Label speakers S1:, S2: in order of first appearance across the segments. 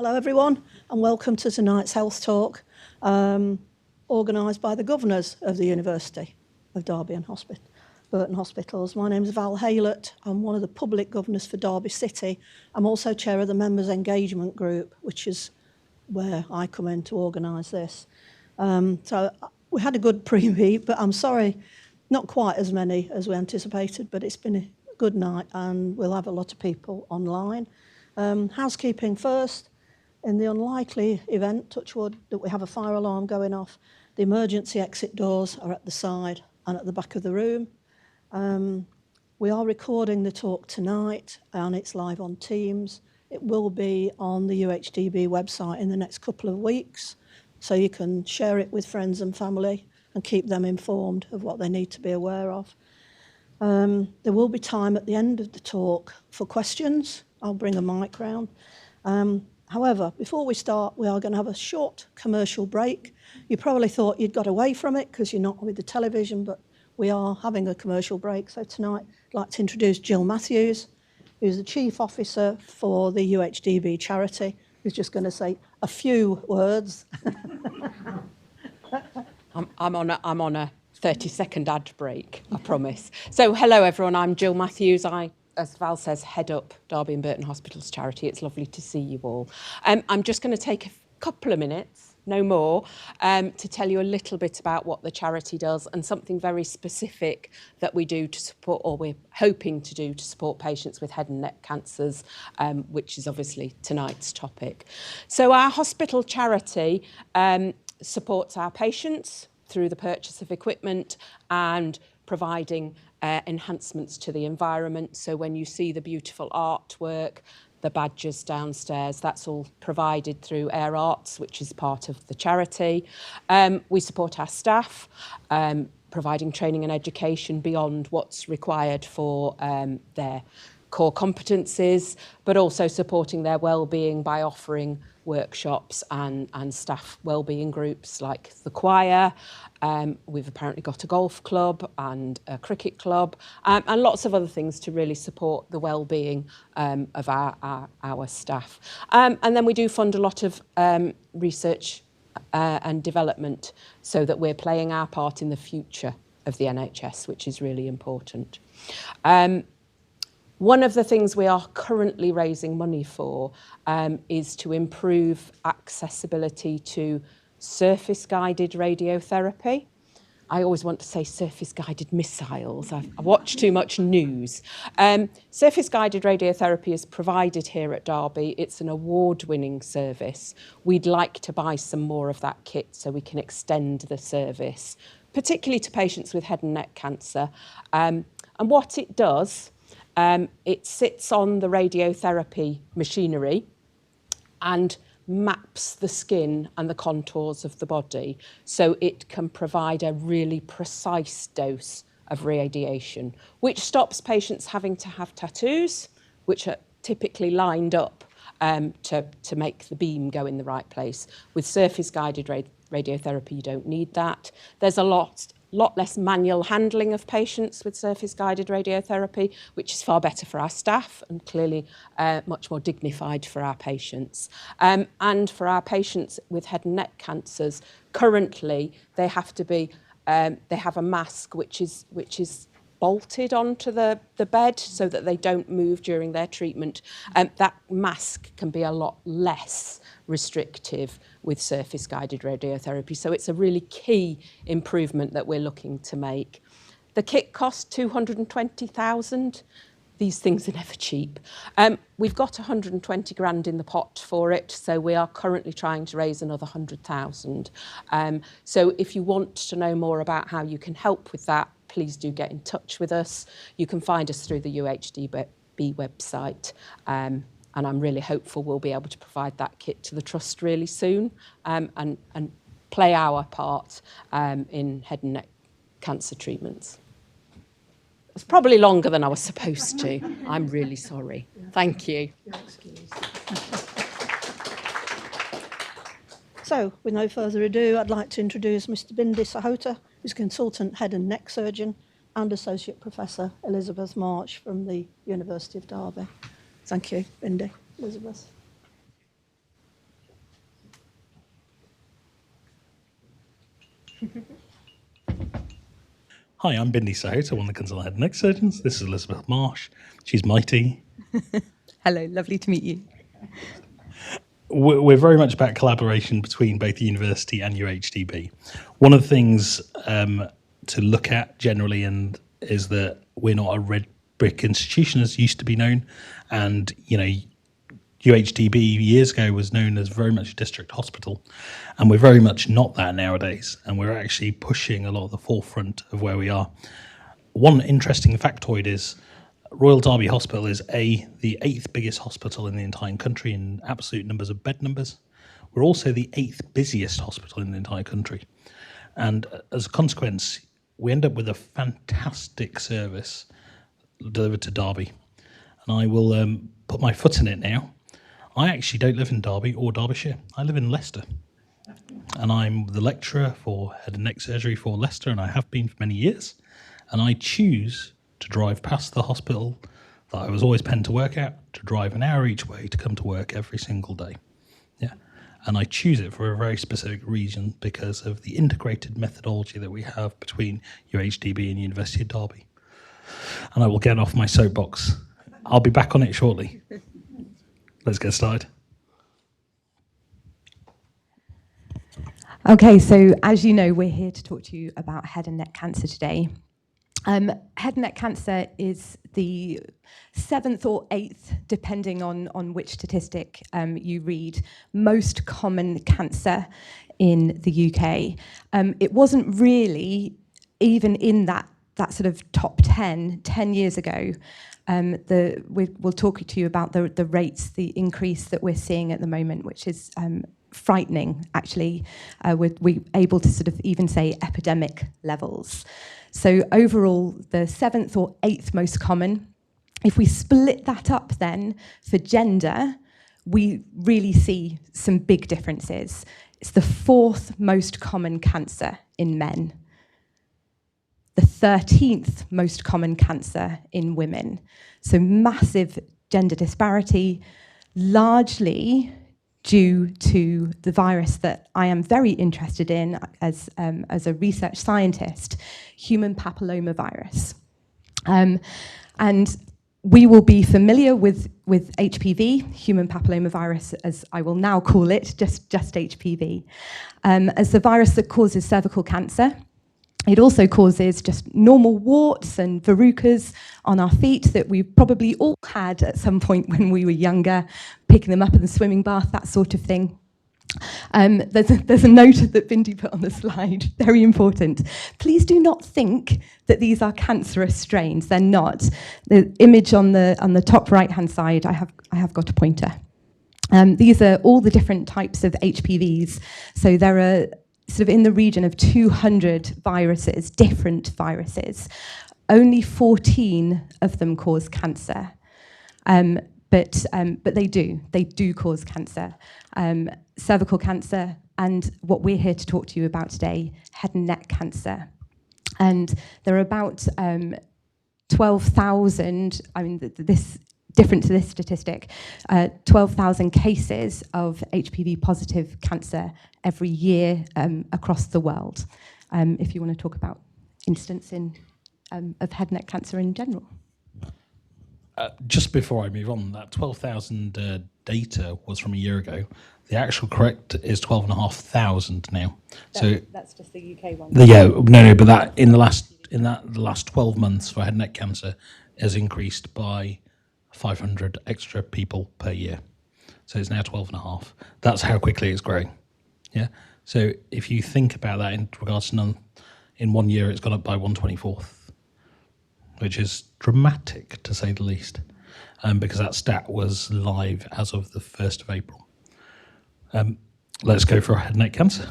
S1: Hello everyone and welcome to tonight's health talk organised by the governors of the University of Derby and Burton Hospitals. My name is Val Haylett. I'm one of the public governors for Derby City. I'm also chair of the Members Engagement Group, which is where I come in to organise this. So we had a good pre-meet, but I'm sorry, not quite as many as we anticipated, but it's been a good night and we'll have a lot of people online. Housekeeping first. In the unlikely event, touch wood, that we have a fire alarm going off, the emergency exit doors are at the side and at the back of the room. We are recording the talk tonight and it's live on Teams. It will be on the UHDB website in the next couple of weeks, so you can share it with friends and family and keep them informed of what they need to be aware of. There will be time at the end of the talk for questions. I'll bring a mic round. However, before we start, we are going to have a short commercial break. You probably thought you'd got away from it because you're not with the television, but we are having a commercial break. So tonight, I'd like to introduce Jill Matthews, who's the Chief Officer for the UHDB charity, who's just going to say a few words.
S2: I'm on a 30-second ad break, I promise. So hello, everyone. I'm Jill Matthews. I, as Val says, head up Derby and Burton Hospitals charity. It's lovely to see you all. I'm just going to take a couple of minutes, no more, to tell you a little bit about what the charity does and something very specific that we do to support, or we're hoping to do to support patients with head and neck cancers, which is obviously tonight's topic. So our hospital charity supports our patients through the purchase of equipment and providing enhancements to the environment. So when you see the beautiful artwork, the badges downstairs, that's all provided through Air Arts, which is part of the charity. We support our staff, providing training and education beyond what's required for their core competencies, but also supporting their well-being by offering workshops and staff well-being groups like the choir. We've apparently got a golf club and a cricket club, and lots of other things to really support the well-being of our staff. And then we do fund a lot of research and development so that we're playing our part in the future of the NHS, which is really important. One of the things we are currently raising money for is to improve accessibility to surface-guided radiotherapy. I always want to say surface-guided missiles. I watch too much news. Surface-guided radiotherapy is provided here at Derby. It's an award-winning service. We'd like to buy some more of that kit so we can extend the service, particularly to patients with head and neck cancer. And what it does, it sits on the radiotherapy machinery and maps the skin and the contours of the body, so it can provide a really precise dose of radiation, which stops patients having to have tattoos, which are typically lined up to make the beam go in the right place. With surface-guided radiotherapy, you don't need that. There's a lot less manual handling of patients with surface-guided radiotherapy, which is far better for our staff and clearly much more dignified for our patients. And for our patients with head and neck cancers, currently they have to be, they have a mask which is bolted onto the bed so that they don't move during their treatment. That mask can be a lot less restrictive with surface-guided radiotherapy. So it's a really key improvement that we're looking to make. The kit costs 220,000. These things are never cheap. We've got 120 grand in the pot for it, so we are currently trying to raise another 100,000. So if you want to know more about how you can help with that, please do get in touch with us. You can find us through the UHDB website. And I'm really hopeful we'll be able to provide that kit to the Trust really soon and play our part in head and neck cancer treatments. It's probably longer than I was supposed to. I'm really sorry. Thank you.
S1: You're excused. So, with no further ado, I'd like to introduce Mr. Bindi Sahota, who's Consultant Head and Neck Surgeon, and Associate Professor Elizabeth March from the University of Derby. Thank you, Bindi. Elizabeth.
S3: Hi, I'm Bindi Sahota, one of the consultant head and neck surgeons. This is Elizabeth Marsh. She's mighty.
S4: Hello, lovely to meet you.
S3: We're very much about collaboration between both the university and UHDB. One of the things to look at generally is that we're not a red brick institution as used to be known, and UHDB years ago was known as very much a district hospital, and we're very much not that nowadays, and we're actually pushing a lot of the forefront of where we are. One interesting factoid is Royal Derby Hospital is the 8th biggest hospital in the entire country in absolute numbers of bed numbers. We're also the 8th busiest hospital in the entire country, and as a consequence we end up with a fantastic service delivered to Derby, and I will put my foot in it now. I actually don't live in Derby or Derbyshire. I live in Leicester, and I'm the lecturer for head and neck surgery for Leicester, and I have been for many years, and I choose to drive past the hospital that I was always penned to work at, to drive an hour each way to come to work every single day. Yeah, and I choose it for a very specific reason because of the integrated methodology that we have between UHDB and University of Derby. And I will get off my soapbox. I'll be back on it shortly. Let's get started.
S4: Okay, so as you know, we're here to talk to you about head and neck cancer today. Head and neck cancer is the 7th or 8th, depending on which statistic you read, most common cancer in the UK. It wasn't really even in that sort of top 10 years ago. We'll talk to you about the rates, the increase that we're seeing at the moment, which is frightening, actually. We're able to sort of even say epidemic levels. So overall, the 7th or 8th most common. If we split that up then for gender, we really see some big differences. It's the 4th most common cancer in men, the 13th most common cancer in women. So massive gender disparity, largely due to the virus that I am very interested in as a research scientist, human papillomavirus. And we will be familiar with HPV, human papillomavirus, as I will now call it, just HPV, as the virus that causes cervical cancer. It also causes just normal warts and verrucas on our feet that we probably all had at some point when we were younger, picking them up in the swimming bath, that sort of thing. There's a note that Bindi put on the slide, very important. Please do not think that these are cancerous strains. They're not. The image on the top right-hand side, I have got a pointer. These are all the different types of HPVs. So there are sort of in the region of 200 viruses, different viruses. Only 14 of them cause cancer, but they do cause cancer. Cervical cancer, and what we're here to talk to you about today, head and neck cancer. And there are about 12,000, this different to this statistic, 12,000 cases of HPV positive cancer every year across the world, if you want to talk about incidence of head and neck cancer in general.
S3: Just before I move on, that 12,000 data was from a year ago. The actual correct is 12,500 now.
S4: That's just the UK one.
S3: But that in the last 12 months for head and neck cancer has increased by 500 extra people per year. So it's now 12.5. That's how quickly it's growing. Yeah. So if you think about that in regards to in 1 year, it's gone up by 1/24th, which is dramatic to say the least, because that stat was live as of the 1st of April. Let's go for head and neck cancer.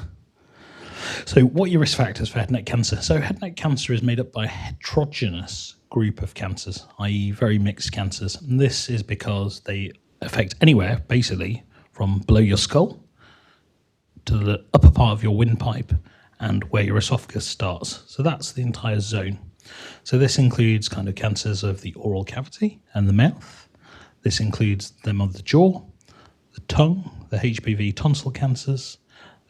S3: So what are your risk factors for head and neck cancer? So head and neck cancer is made up by a heterogeneous group of cancers, i.e. very mixed cancers. And this is because they affect anywhere, basically, from below your skull to the upper part of your windpipe and where your esophagus starts. So that's the entire zone. So this includes kind of cancers of the oral cavity and the mouth. This includes them of the jaw, the tongue, the HPV tonsil cancers,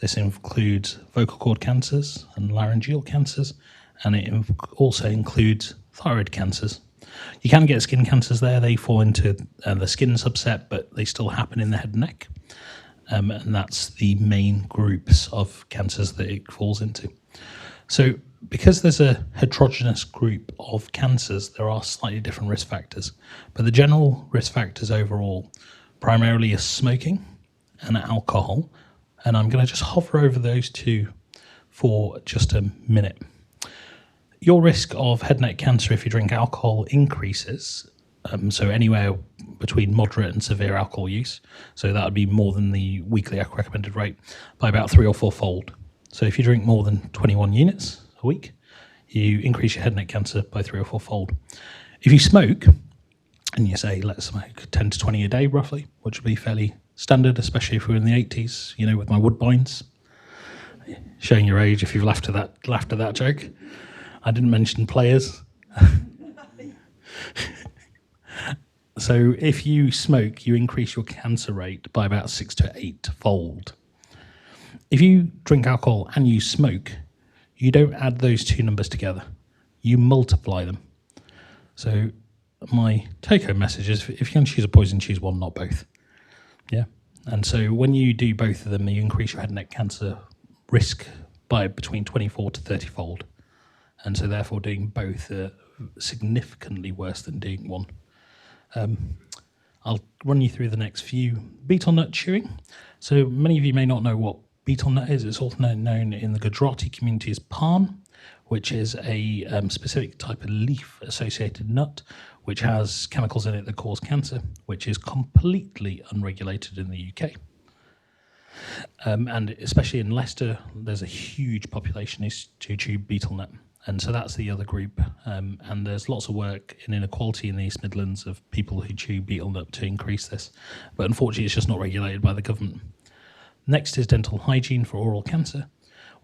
S3: This includes vocal cord cancers and laryngeal cancers, and it also includes thyroid cancers. You can get skin cancers there. They fall into the skin subset, but they still happen in the head and neck. And that's the main groups of cancers that it falls into. So because there's a heterogeneous group of cancers, there are slightly different risk factors. But the general risk factors overall primarily are smoking and alcohol. And I'm going to just hover over those two for just a minute. Your risk of head and neck cancer if you drink alcohol increases, so anywhere between moderate and severe alcohol use, so that would be more than the weekly recommended rate, by about 3 or 4-fold. So if you drink more than 21 units a week, you increase your head and neck cancer by 3 or 4-fold. If you smoke, and you say, let's smoke 10 to 20 a day roughly, which would be fairly standard, especially if we're in the 80s, you know, with my Woodbines. Showing your age if you've laughed at that joke. I didn't mention players. So if you smoke, you increase your cancer rate by about 6 to 8-fold. If you drink alcohol and you smoke, you don't add those two numbers together. You multiply them. So my take-home message is, if you're going to choose a poison, choose one, not both. Yeah. And so when you do both of them, you increase your head and neck cancer risk by between 24 to 30-fold. And so therefore doing both are significantly worse than doing one. I'll run you through the next few. Betel nut chewing. So many of you may not know what betel nut is. It's also known in the Gujarati community as palm, which is a specific type of leaf-associated nut, which has chemicals in it that cause cancer, which is completely unregulated in the UK. And especially in Leicester, there's a huge population who chew betel nut. And so that's the other group. And there's lots of work in inequality in the East Midlands of people who chew betel nut to increase this. But unfortunately, it's just not regulated by the government. Next is dental hygiene for oral cancer.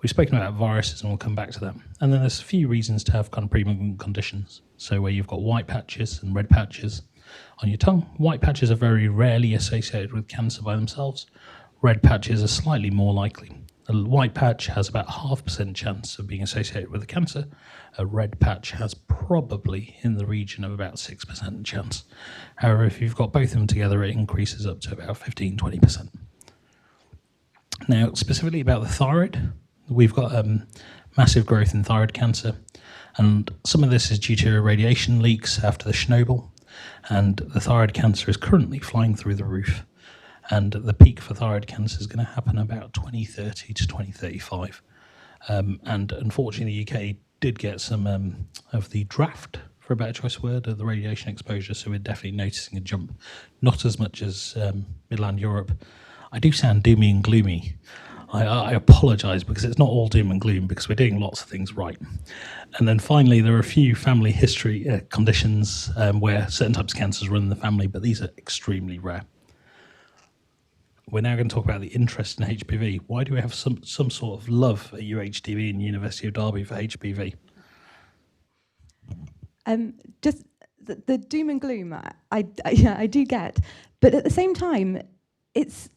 S3: We've spoken about viruses and we'll come back to that. And then there's a few reasons to have kind of pre-malignant conditions. So where you've got white patches and red patches on your tongue. White patches are very rarely associated with cancer by themselves. Red patches are slightly more likely. A white patch has about 0.5% chance of being associated with a cancer. A red patch has probably in the region of about 6% chance. However, if you've got both of them together, it increases up to about 15-20%. Now, specifically about the thyroid, we've got massive growth in thyroid cancer, and some of this is due to radiation leaks after the Chernobyl, and the thyroid cancer is currently flying through the roof. And the peak for thyroid cancer is going to happen about 2030 to 2035. And unfortunately, the UK did get some of the draft, for a better choice word, of the radiation exposure, so we're definitely noticing a jump. Not as much as Midland Europe. I do sound doomy and gloomy. I apologise, because it's not all doom and gloom, because we're doing lots of things right. And then finally, there are a few family history conditions where certain types of cancers run in the family, but these are extremely rare. We're now going to talk about the interest in HPV. Why do we have some sort of love at UHDB and University of Derby for HPV?
S4: Just the doom and gloom, I do get. But at the same time, it's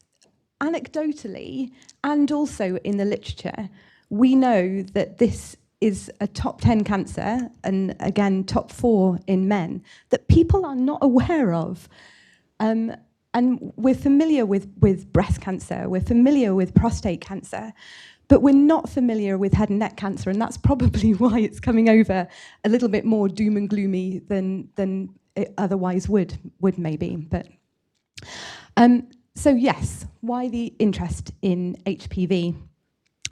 S4: anecdotally and also in the literature, we know that this is a top 10 cancer, and again, top 4 in men, that people are not aware of. And we're familiar with breast cancer, we're familiar with prostate cancer, but we're not familiar with head and neck cancer, and that's probably why it's coming over a little bit more doom and gloomy than it otherwise would maybe. But so yes, why the interest in HPV?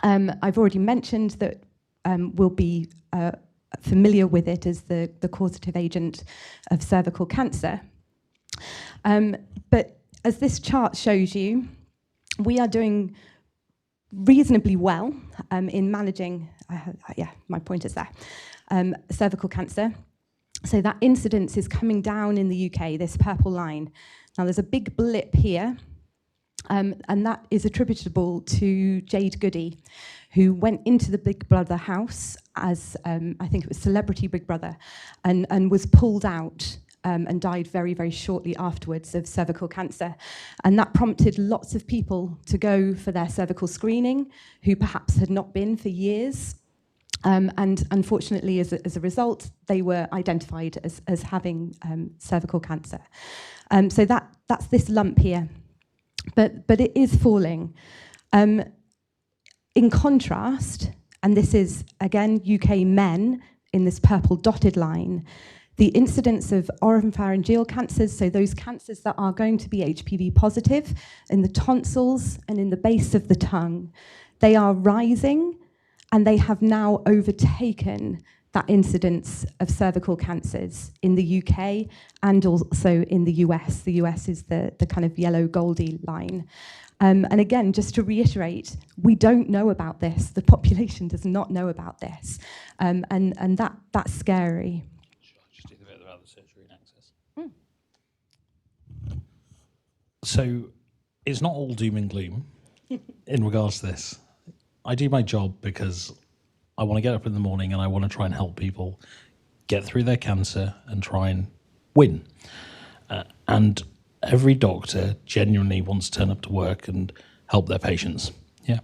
S4: I've already mentioned that we'll be familiar with it as the causative agent of cervical cancer. But as this chart shows you, we are doing reasonably well in managing, my pointer's there, cervical cancer. So that incidence is coming down in the UK, this purple line. Now there's a big blip here, and that is attributable to Jade Goody, who went into the Big Brother house as, I think it was Celebrity Big Brother, and was pulled out and died very, very shortly afterwards of cervical cancer. And that prompted lots of people to go for their cervical screening who perhaps had not been for years. And unfortunately, as a result, they were identified as having cervical cancer. So that's this lump here. But it is falling. In contrast, and this is, again, UK men in this purple dotted line, the incidence of oropharyngeal cancers, so those cancers that are going to be HPV positive in the tonsils and in the base of the tongue, they are rising, and they have now overtaken that incidence of cervical cancers in the UK and also in the US. The US is the kind of yellow goldy line. And again, just to reiterate, we don't know about this. The population does not know about this. And that's scary.
S3: Should I just do the bit about the surgery and access? So it's not all doom and gloom in regards to this. I do my job because I want to get up in the morning and I want to try and help people get through their cancer and try and win. And every doctor genuinely wants to turn up to work and help their patients. Yeah.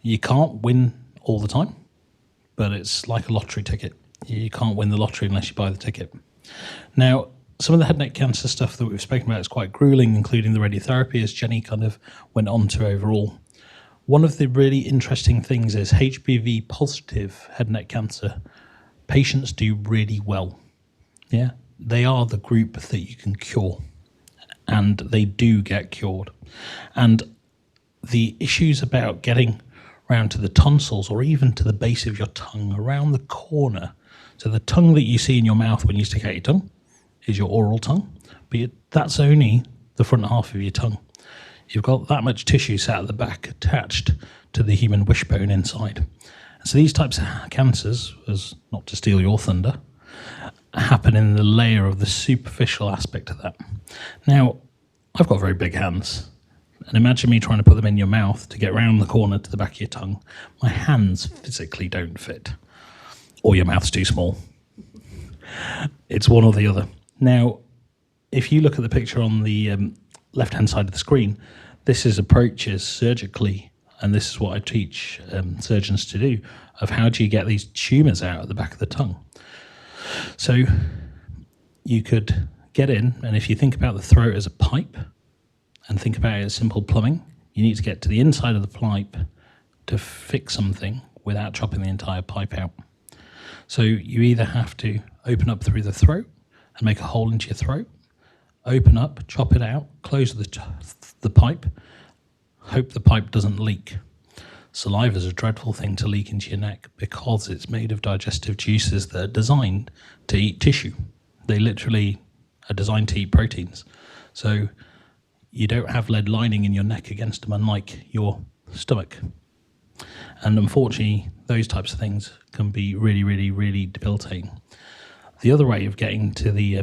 S3: You can't win all the time, but it's like a lottery ticket. You can't win the lottery unless you buy the ticket. Now, some of the head and neck cancer stuff that we've spoken about is quite grueling, including the radiotherapy, as Jenny kind of went on to overall. One of the really interesting things is HPV positive head and neck cancer patients do really well. Yeah, they are the group that you can cure, and they do get cured. And the issues about getting around to the tonsils or even to the base of your tongue, around the corner, so the tongue that you see in your mouth when you stick out your tongue is your oral tongue, but that's only the front half of your tongue. You've got that much tissue sat at the back attached to the human wishbone inside. So these types of cancers, as not to steal your thunder, happen in the layer of the superficial aspect of that. Now, I've got very big hands, and imagine me trying to put them in your mouth to get round the corner to the back of your tongue. My hands physically don't fit, or your mouth's too small. It's one or the other. Now, if you look at the picture on the left-hand side of the screen, this is approaches surgically, and this is what I teach surgeons to do, of how do you get these tumours out at the back of the tongue. So you could get in, and if you think about the throat as a pipe, and think about it as simple plumbing, you need to get to the inside of the pipe to fix something without chopping the entire pipe out. So you either have to open up through the throat and make a hole into your throat, open up, chop it out, close the pipe, hope the pipe doesn't leak. Saliva is a dreadful thing to leak into your neck because it's made of digestive juices that are designed to eat tissue. They literally are designed to eat proteins. So you don't have lead lining in your neck against them, unlike your stomach. And unfortunately, those types of things can be really, really, really debilitating. The other way of getting to the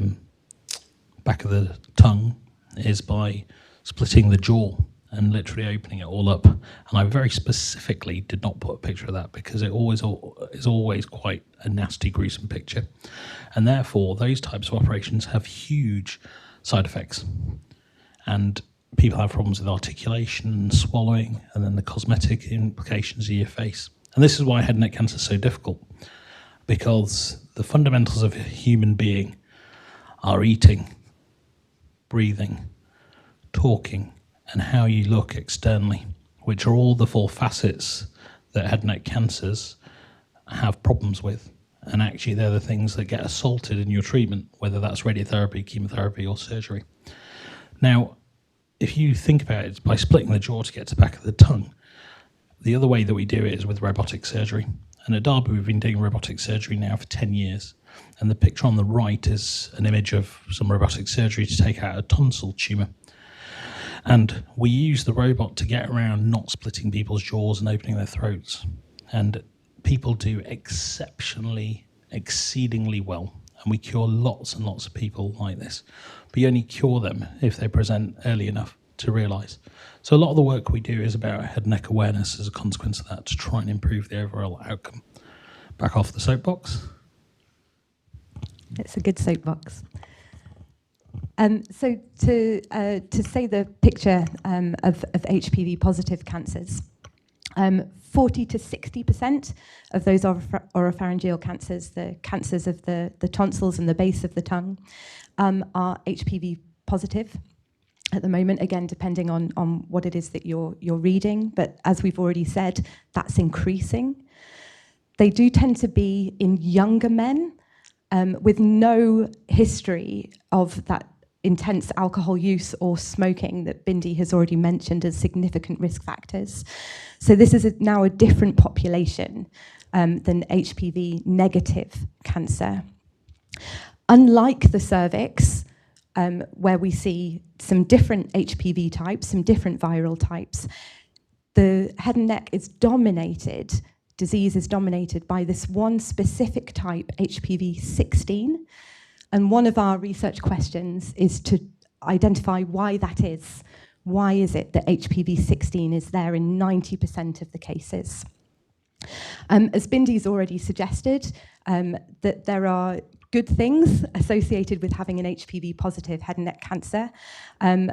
S3: back of the tongue is by splitting the jaw and literally opening it all up. And I very specifically did not put a picture of that because it is always quite a nasty, gruesome picture. And therefore, those types of operations have huge side effects. And people have problems with articulation and swallowing, and then the cosmetic implications of your face. And this is why head and neck cancer is so difficult, because the fundamentals of a human being are eating, breathing, talking, and how you look externally, which are all the four facets that head and neck cancers have problems with. And actually, they're the things that get assaulted in your treatment, whether that's radiotherapy, chemotherapy, or surgery. Now, if you think about it, by splitting the jaw to get to the back of the tongue, the other way that we do it is with robotic surgery. And at Derby, we've been doing robotic surgery now for 10 years. And the picture on the right is an image of some robotic surgery to take out a tonsil tumour. And we use the robot to get around not splitting people's jaws and opening their throats. And people do exceptionally, exceedingly well. And we cure lots and lots of people like this. But you only cure them if they present early enough to realise. So a lot of the work we do is about head and neck awareness as a consequence of that, to try and improve the overall outcome. Back off the soapbox.
S4: It's a good soapbox. So to say the picture of HPV positive cancers, 40 to 60% of those oropharyngeal cancers, the cancers of the tonsils and the base of the tongue, are HPV positive at the moment, again, depending on what it is that you're reading. But as we've already said, that's increasing. They do tend to be in younger men with no history of that intense alcohol use or smoking that Bindi has already mentioned as significant risk factors. So this is now a different population than HPV negative cancer. Unlike the cervix, where we see some different HPV types, some different viral types, the head and neck disease is dominated by this one specific type, HPV 16. And one of our research questions is to identify why that is. Why is it that HPV 16 is there in 90% of the cases? As Bindi's already suggested, that there are good things associated with having an HPV positive head and neck cancer, and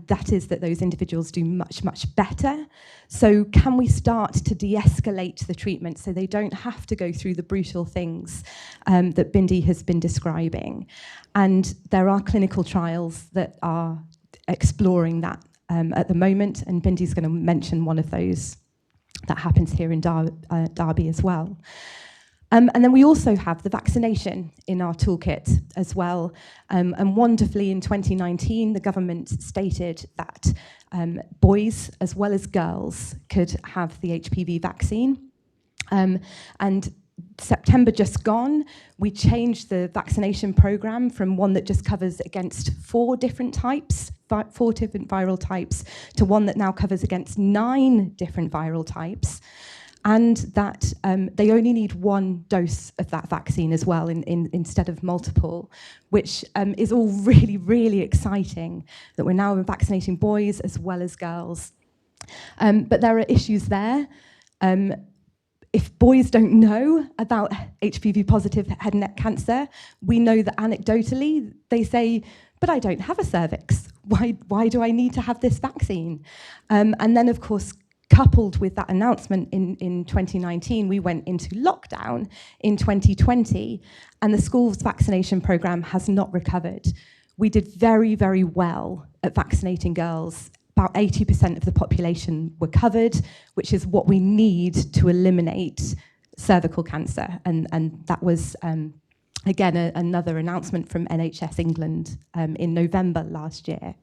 S4: that is that those individuals do much, much better. So can we start to de-escalate the treatment so they don't have to go through the brutal things that Bindi has been describing? And there are clinical trials that are exploring that at the moment, and Bindi's going to mention one of those that happens here in Derby as well. And then we also have the vaccination in our toolkit as well. And wonderfully, in 2019, the government stated that boys as well as girls could have the HPV vaccine. And September just gone, we changed the vaccination program from one that just covers against 4 different viral types, to one that now covers against 9 different viral types. And that they only need 1 dose of that vaccine as well instead of multiple, which is all really, really exciting, that we're now vaccinating boys as well as girls. But there are issues there. If boys don't know about HPV positive head and neck cancer, we know that anecdotally they say, but I don't have a cervix. Why do I need to have this vaccine? And then, of course, coupled with that announcement in 2019, we went into lockdown in 2020, and the school's vaccination program has not recovered. We did very, very well at vaccinating girls. About 80% of the population were covered, which is what we need to eliminate cervical cancer. And that was, again, another announcement from NHS England in November last year.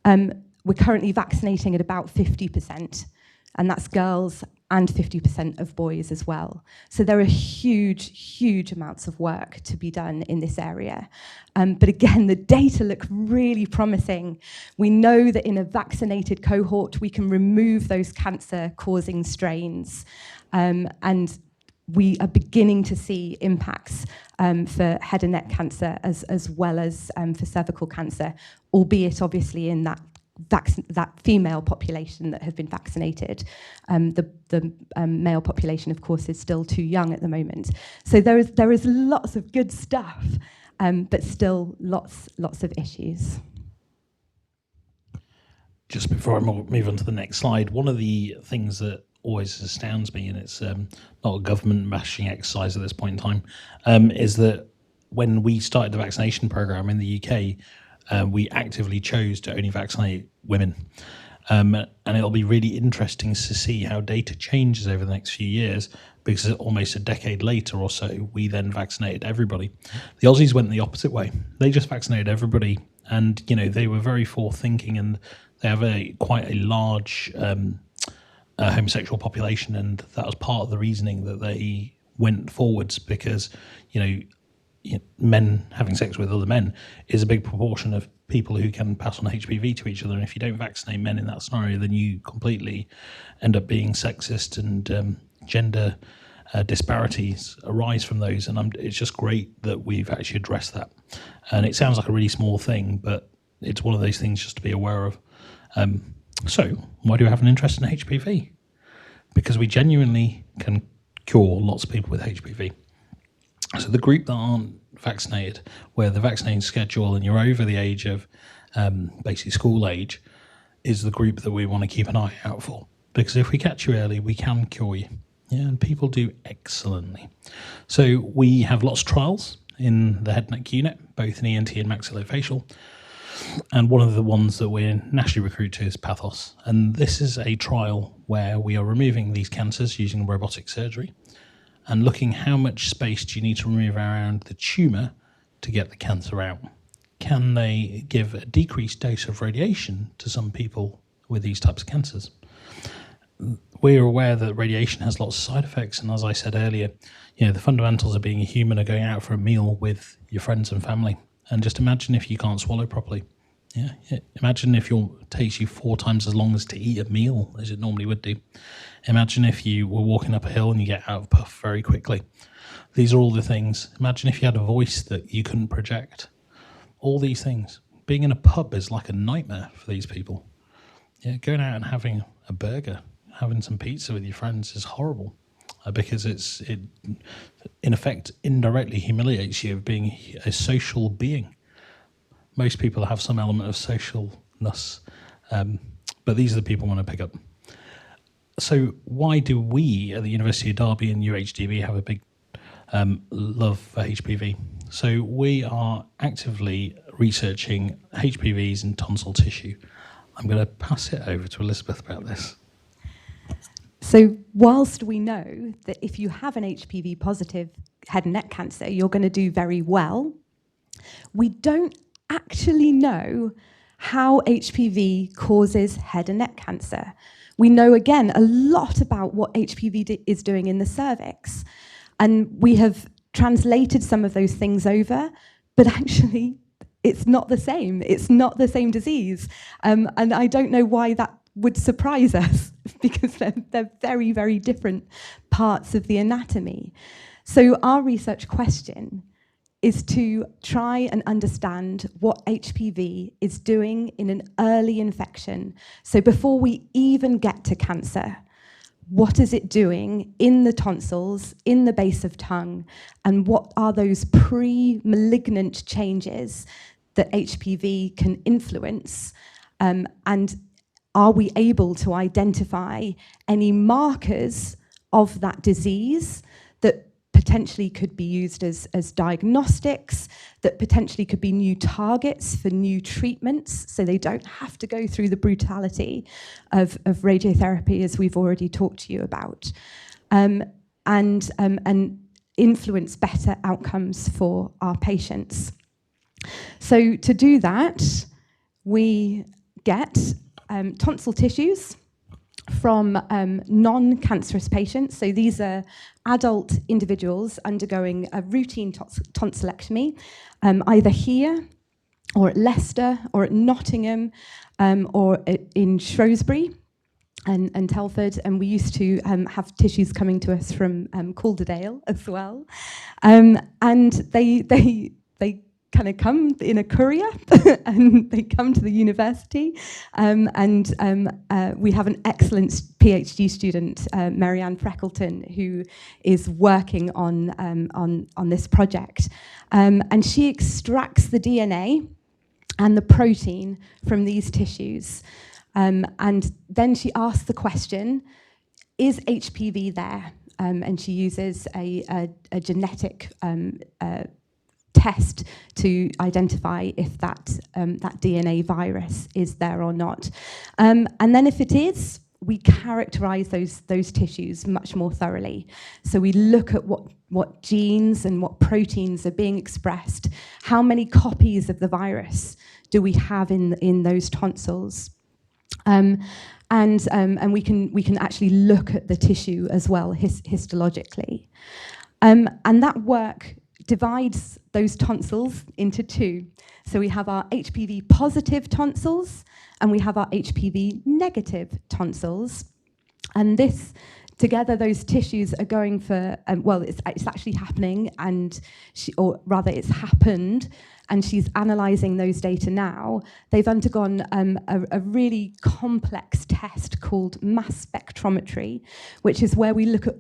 S4: We're currently vaccinating at about 50%. And that's girls and 50% of boys as well. So there are huge, huge amounts of work to be done in this area. But again, the data look really promising. We know that in a vaccinated cohort, we can remove those cancer-causing strains. And we are beginning to see impacts for head and neck cancer as well as for cervical cancer, albeit obviously in that female population that have been vaccinated. The male population, of course, is still too young at the moment. So there is lots of good stuff, but still lots of issues.
S3: Just before I move on to the next slide, one of the things that always astounds me, and it's not a government bashing exercise at this point in time, is that when we started the vaccination program in the UK, we actively chose to only vaccinate women. And it'll be really interesting to see how data changes over the next few years, because almost a decade later or so, we then vaccinated everybody. The Aussies went the opposite way. They just vaccinated everybody. And, you know, they were very forward-thinking, and they have quite a large homosexual population. And that was part of the reasoning that they went forwards, because, you know, men having sex with other men is a big proportion of people who can pass on HPV to each other. And if you don't vaccinate men in that scenario, then you completely end up being sexist, and gender disparities arise from those. And it's just great that we've actually addressed that. And it sounds like a really small thing, but it's one of those things just to be aware of. So why do we have an interest in HPV? Because we genuinely can cure lots of people with HPV. So the group that aren't vaccinated, where the vaccination schedule and you're over the age of basically school age, is the group that we want to keep an eye out for. Because if we catch you early, we can cure you. Yeah, and people do excellently. So we have lots of trials in the head and neck unit, both in ENT and maxillofacial. And one of the ones that we're nationally recruited to is Pathos. And this is a trial where we are removing these cancers using robotic surgery and looking how much space do you need to remove around the tumour to get the cancer out. Can they give a decreased dose of radiation to some people with these types of cancers? We're aware that radiation has lots of side effects, and as I said earlier, the fundamentals of being a human are going out for a meal with your friends and family. And just imagine if you can't swallow properly. Yeah. Imagine if it takes you 4 times as long as to eat a meal as it normally would do. Imagine if you were walking up a hill and you get out of puff very quickly. These are all the things. Imagine if you had a voice that you couldn't project. All these things. Being in a pub is like a nightmare for these people. Yeah, going out and having a burger, having some pizza with your friends is horrible because it in effect indirectly humiliates you of being a social being. Most people have some element of socialness, but these are the people I want to pick up. So why do we at the University of Derby and UHDB have a big love for HPV? So we are actively researching HPVs in tonsil tissue. I'm going to pass it over to Elizabeth about this.
S4: So whilst we know that if you have an HPV positive head and neck cancer, you're going to do very well, we don't actually know how HPV causes head and neck cancer. We know, again, a lot about what HPV is doing in the cervix. And we have translated some of those things over, but actually it's not the same. It's not the same disease. And I don't know why that would surprise us because they're very, very different parts of the anatomy. So our research question is to try and understand what HPV is doing in an early infection. So before we even get to cancer, what is it doing in the tonsils, in the base of tongue, and what are those pre-malignant changes that HPV can influence? And are we able to identify any markers of that disease that potentially could be used as diagnostics, that potentially could be new targets for new treatments, so they don't have to go through the brutality of radiotherapy, as we've already talked to you about, and influence better outcomes for our patients. So to do that, we get tonsil tissues from non-cancerous patients. So these are adult individuals undergoing a routine tonsillectomy, either here or at Leicester or at Nottingham or in Shrewsbury and Telford. And we used to have tissues coming to us from Calderdale as well. And they kind of come in a courier and they come to the university we have an excellent PhD student, Marianne Freckleton, who is working on this project, and she extracts the DNA and the protein from these tissues, and then she asks the question, is HPV there? And she uses a genetic test to identify if that DNA virus is there or not. And then if it is, we characterize those tissues much more thoroughly. So we look at what genes and what proteins are being expressed, how many copies of the virus do we have in those tonsils. And we can actually look at the tissue as well histologically. And that work divides those tonsils into 2. So we have our HPV positive tonsils and we have our HPV negative tonsils. And this, together, those tissues are going for, it's actually happening, and it's happened, and she's analysing those data now. They've undergone a really complex test called mass spectrometry, which is where we look at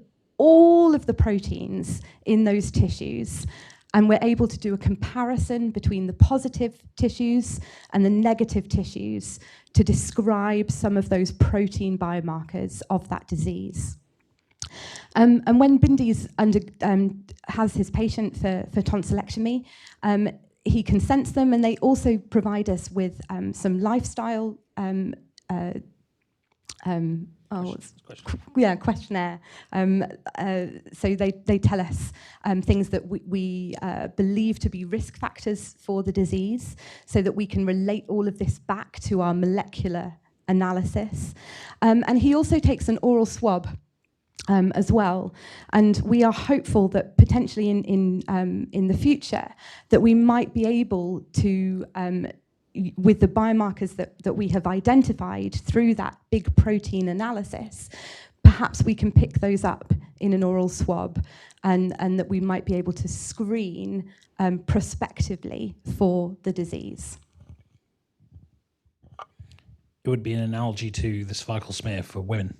S4: all of the proteins in those tissues, and we're able to do a comparison between the positive tissues and the negative tissues to describe some of those protein biomarkers of that disease. And when Bindi's has his patient for tonsillectomy, he consents them, and they also provide us with some lifestyle questionnaire. So they tell us things that we believe to be risk factors for the disease, so that we can relate all of this back to our molecular analysis. And he also takes an oral swab as well, and we are hopeful that potentially in the future that we might be able to, with the biomarkers that we have identified through that big protein analysis, perhaps we can pick those up in an oral swab, and that we might be able to screen prospectively for the disease.
S3: It would be an analogy to the cervical smear for women.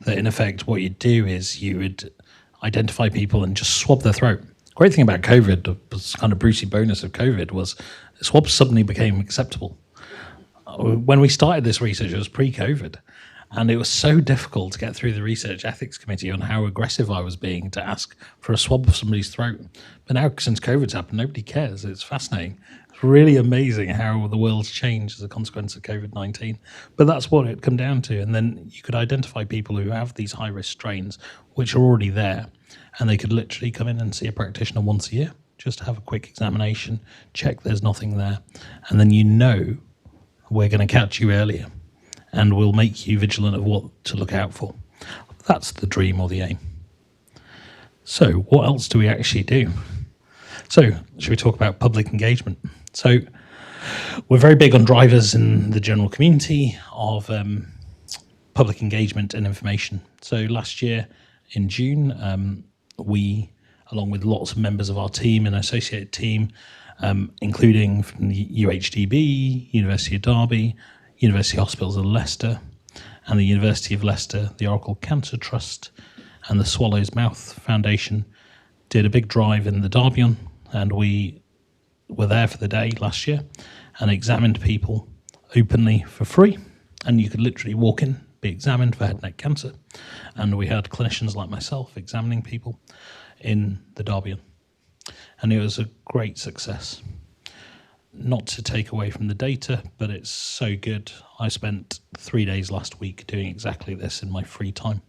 S3: That in effect, what you'd do is you would identify people and just swab their throat. Great thing about COVID, was kind of Brucey bonus of COVID, was swabs suddenly became acceptable. When we started this research, it was pre-COVID, and it was so difficult to get through the research ethics committee on how aggressive I was being to ask for a swab of somebody's throat. But now, since COVID's happened, nobody cares. It's fascinating. It's really amazing how the world's changed as a consequence of COVID-19. But that's what it come down to. And then you could identify people who have these high-risk strains, which are already there, and they could literally come in and see a practitioner once a year, just to have a quick examination, check there's nothing there, and then you know we're going to catch you earlier, and we'll make you vigilant of what to look out for. That's the dream or the aim. So what else do we actually do? So should we talk about public engagement? So we're very big on drivers in the general community of public engagement and information. So last year in June, we, along with lots of members of our team and associated team, including from the UHDB, University of Derby, University Hospitals of Leicester, and the University of Leicester, the Oracle Cancer Trust, and the Swallow's Mouth Foundation, did a big drive in the Derby, and we were there for the day last year and examined people openly for free. And you could literally walk in, be examined for head and neck cancer. And we had clinicians like myself examining people in the Derby. And it was a great success. Not to take away from the data, but it's so good. I spent 3 days last week doing exactly this in my free time.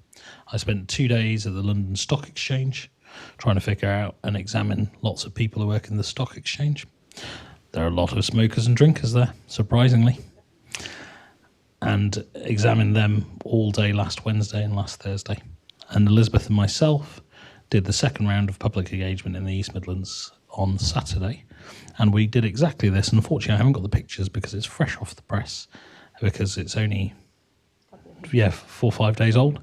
S3: I spent 2 days at the London Stock Exchange trying to figure out and examine lots of people who work in the stock exchange. There are a lot of smokers and drinkers there, surprisingly. And examined them all day last Wednesday and last Thursday. And Elizabeth and myself did the second round of public engagement in the East Midlands on Saturday. And we did exactly this. And unfortunately, I haven't got the pictures because it's fresh off the press, because it's only 4 or 5 days old,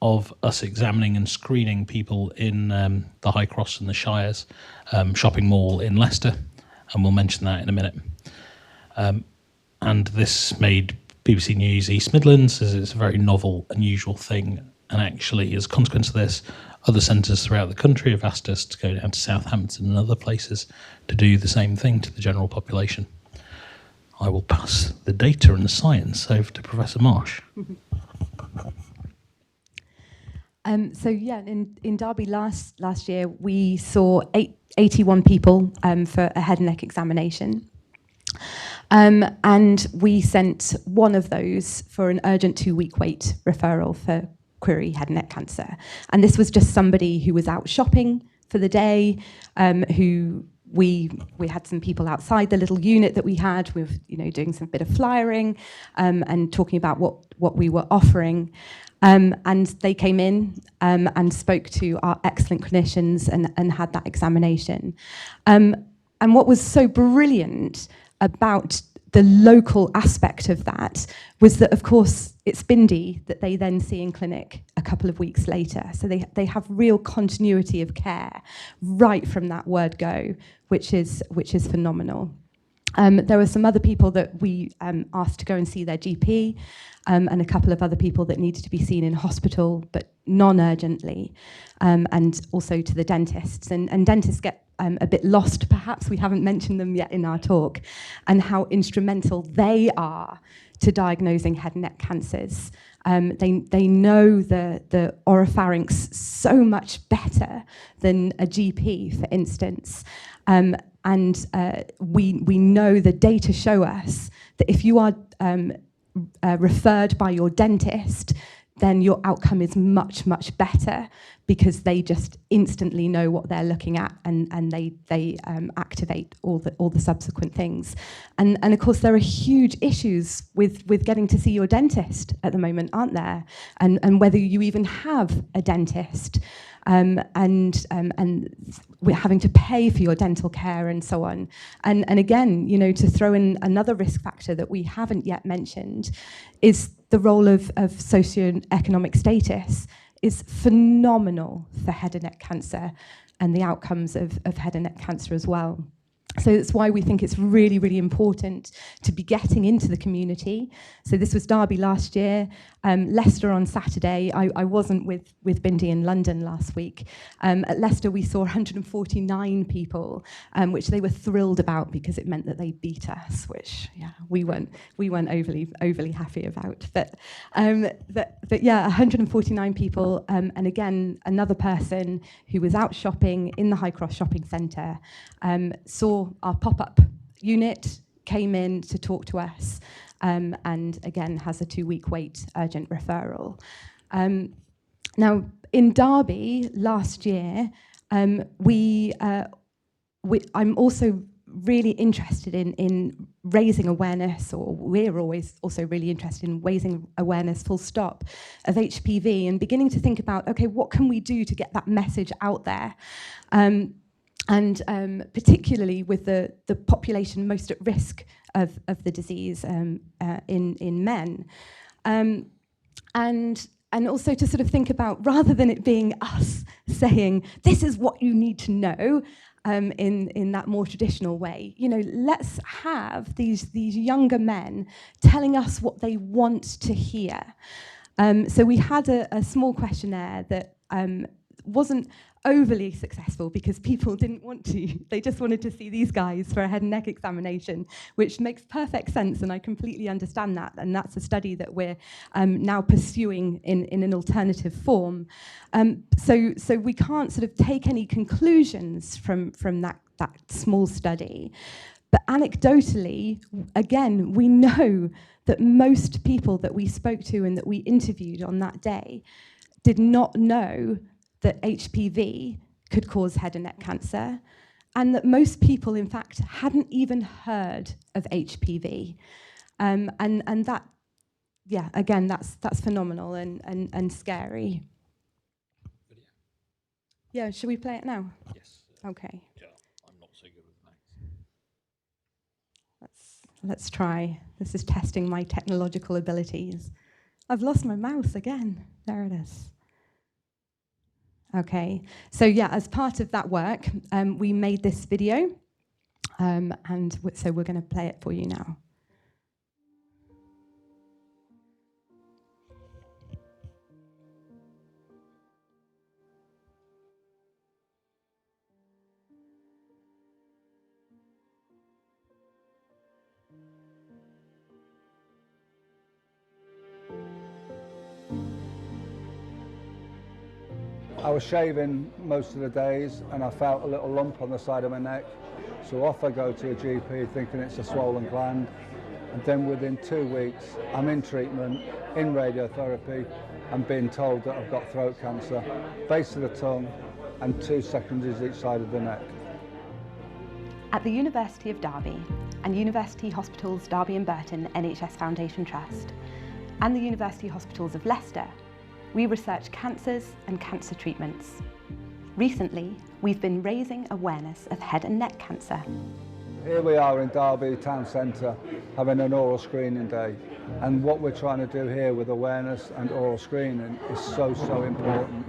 S3: of us examining and screening people in the High Cross and the Shires shopping mall in Leicester. And we'll mention that in a minute. And this made BBC News East Midlands, as it's a very novel, unusual thing. And actually, as a consequence of this, other centres throughout the country have asked us to go down to Southampton and other places to do the same thing to the general population. I will pass the data and the science over to Professor Marsh.
S4: In Derby last year, we saw 81 people for a head and neck examination. And we sent one of those for an urgent 2-week wait referral for query head and neck cancer. And this was just somebody who was out shopping for the day, who we had some people outside the little unit that we had with, doing some bit of flyering and talking about what we were offering. And they came in and spoke to our excellent clinicians and had that examination. And what was so brilliant about the local aspect of that was that, of course, it's Bindi that they then see in clinic a couple of weeks later. So they have real continuity of care right from that word go, which is phenomenal. There were some other people that we asked to go and see their GP, and a couple of other people that needed to be seen in hospital, but non-urgently, and also to the dentists. And dentists get a bit lost, perhaps. We haven't mentioned them yet in our talk, and how instrumental they are to diagnosing head and neck cancers. They know the oropharynx so much better than a GP, for instance. And we know the data show us that if you are referred by your dentist, then your outcome is much, much better, because they just instantly know what they're looking at, and they activate all the subsequent things. And of course, there are huge issues with getting to see your dentist at the moment, aren't there? And whether you even have a dentist. And we're having to pay for your dental care and so on. And again, you know, to throw in another risk factor that we haven't yet mentioned is the role of socioeconomic status is phenomenal for head and neck cancer and the outcomes of head and neck cancer as well. So that's why we think it's really, really important to be getting into the community. So this was Derby last year, Leicester on Saturday. I wasn't with Bindi in London last week. At Leicester we saw 149 people, which they were thrilled about because it meant that they beat us, which we weren't overly happy about. But yeah, 149 people, and again another person who was out shopping in the High Cross shopping centre, saw our pop-up unit, came in to talk to us, and again has a 2-week wait urgent referral. Now, in Derby last year, I'm also really interested in raising awareness, or we're always also really interested in raising awareness, full stop, of HPV, and beginning to think about, okay, what can we do to get that message out there? And particularly with the population most at risk of the disease in men. And also to sort of think about, rather than it being us saying, this is what you need to know, in that more traditional way, you know, let's have these younger men telling us what they want to hear. So we had a small questionnaire that wasn't overly successful because people didn't want to. They just wanted to see these guys for a head and neck examination, which makes perfect sense, and I completely understand that. And that's a study that we're now pursuing in an alternative form. So we can't sort of take any conclusions from that small study. But anecdotally, again, we know that most people that we spoke to and that we interviewed on that day did not know that HPV could cause head and neck cancer, and that most people, in fact, hadn't even heard of HPV. And that, yeah, again, that's phenomenal and scary.
S3: Video.
S4: Yeah, should we play it now?
S3: Yes.
S4: Okay.
S3: Yeah, I'm not so good with mouse.
S4: Let's try. This is testing my technological abilities. I've lost my mouse again. There it is. Okay, so yeah, as part of that work, we made this video, and so we're going to play it for you now.
S5: I was shaving most of the days and I felt a little lump on the side of my neck. So off I go to a GP thinking it's a swollen gland. And then within 2 weeks, I'm in treatment, in radiotherapy, and being told that I've got throat cancer, base of the tongue, and 2 secondaries each side of the neck.
S6: At the University of Derby and University Hospitals Derby and Burton NHS Foundation Trust, and the University Hospitals of Leicester, we research cancers and cancer treatments. Recently, we've been raising awareness of head and neck cancer.
S5: Here we are in Derby Town Centre having an oral screening day, and what we're trying to do here with awareness and oral screening is so important.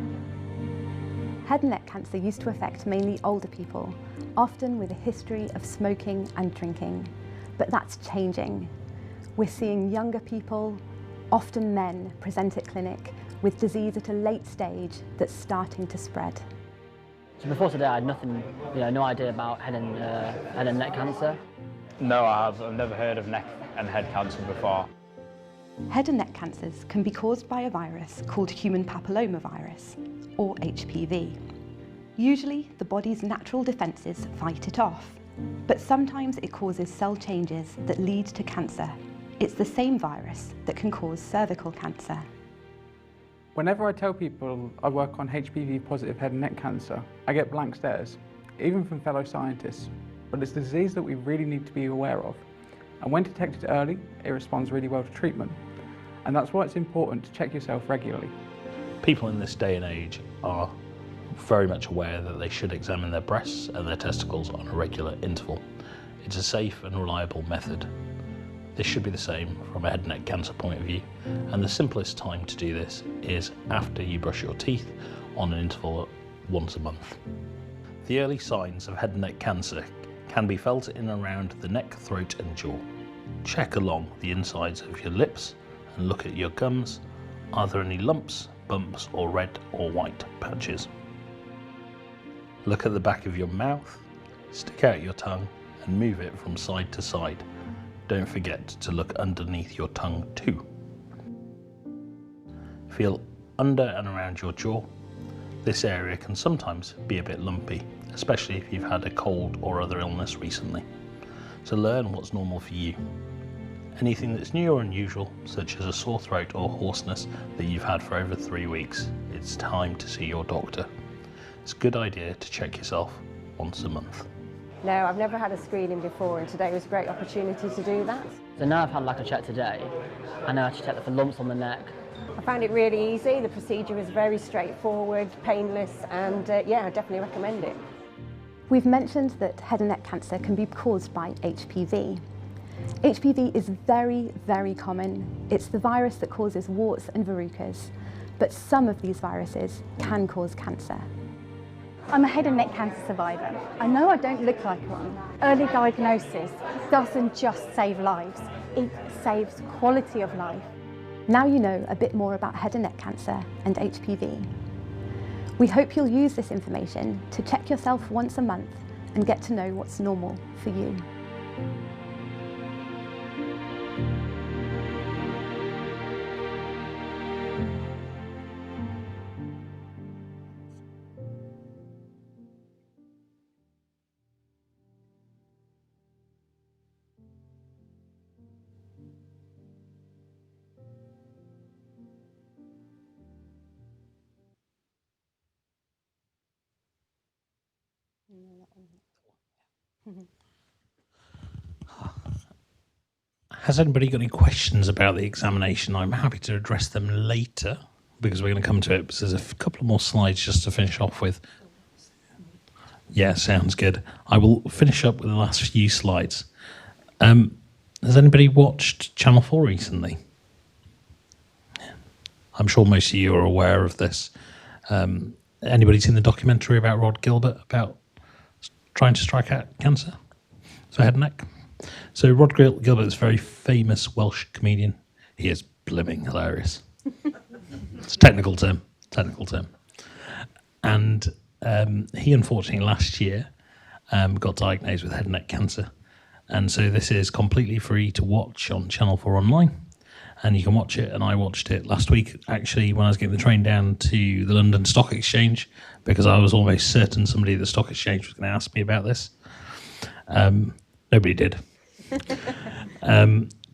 S6: Head and neck cancer used to affect mainly older people, often with a history of smoking and drinking. but that's changing. We're seeing younger people, often men, present at clinic with disease at a late stage that's starting to spread.
S7: So before today, I had nothing, no idea about head and neck cancer.
S8: No, I have. I've never heard of neck and head cancer before.
S6: Head and neck cancers can be caused by a virus called human papillomavirus, or HPV. Usually, the body's natural defences fight it off, but sometimes it causes cell changes that lead to cancer. It's the same virus that can cause cervical cancer.
S9: Whenever I tell people I work on HPV-positive head and neck cancer, I get blank stares, even from fellow scientists. But it's a disease that we really need to be aware of. And when detected early, it responds really well to treatment. And that's why it's important to check yourself regularly.
S3: People in this day and age are very much aware that they should examine their breasts and their testicles on a regular interval. It's a safe and reliable method. This should be the same from a head and neck cancer point of view, and the simplest time to do this is after you brush your teeth on an interval once a month. The early signs of head and neck cancer can be felt in and around the neck, throat and jaw. Check along the insides of your lips and look at your gums. Are there any lumps, bumps or red or white patches? Look at the back of your mouth, stick out your tongue and move it from side to side. Don't forget to look underneath your tongue too. Feel under and around your jaw. This area can sometimes be a bit lumpy, especially if you've had a cold or other illness recently. So learn what's normal for you. Anything that's new or unusual, such as a sore throat or hoarseness that you've had for over 3 weeks, it's time to see your doctor. It's a good idea to check yourself once a month.
S10: No, I've never had a screening before, and today was a great opportunity to do that.
S7: So now I've had like a check today, I know I should check for lumps on the neck.
S10: I found it really easy. The procedure was very straightforward, painless, and yeah, I definitely recommend it.
S6: We've mentioned that head and neck cancer can be caused by HPV. HPV is very, very common. It's the virus that causes warts and verrucas, but some of these viruses can cause cancer.
S11: I'm a head and neck cancer survivor. I know I don't look like one. Early diagnosis doesn't just save lives, it saves quality of life.
S6: Now you know a bit more about head and neck cancer and HPV. We hope you'll use this information to check yourself once a month and get to know what's normal for you.
S3: Has anybody got any questions about the examination? I'm happy to address them later because we're going to come to it. But there's a couple more slides just to finish off with. Yeah, sounds good. I will finish up with the last few slides. Has anybody watched Channel 4 recently? I'm sure most of you are aware of this. Anybody seen the documentary about Rod Gilbert about trying to strike out cancer? So head and neck. So Rod Gilbert is a very famous Welsh comedian. He is blimming hilarious. It's a technical term. And he unfortunately last year got diagnosed with head and neck cancer. And so this is completely free to watch on Channel 4 online. And you can watch it, and I watched it last week, actually, when I was getting the train down to the London Stock Exchange, because I was almost certain somebody at the Stock Exchange was going to ask me about this. Nobody did.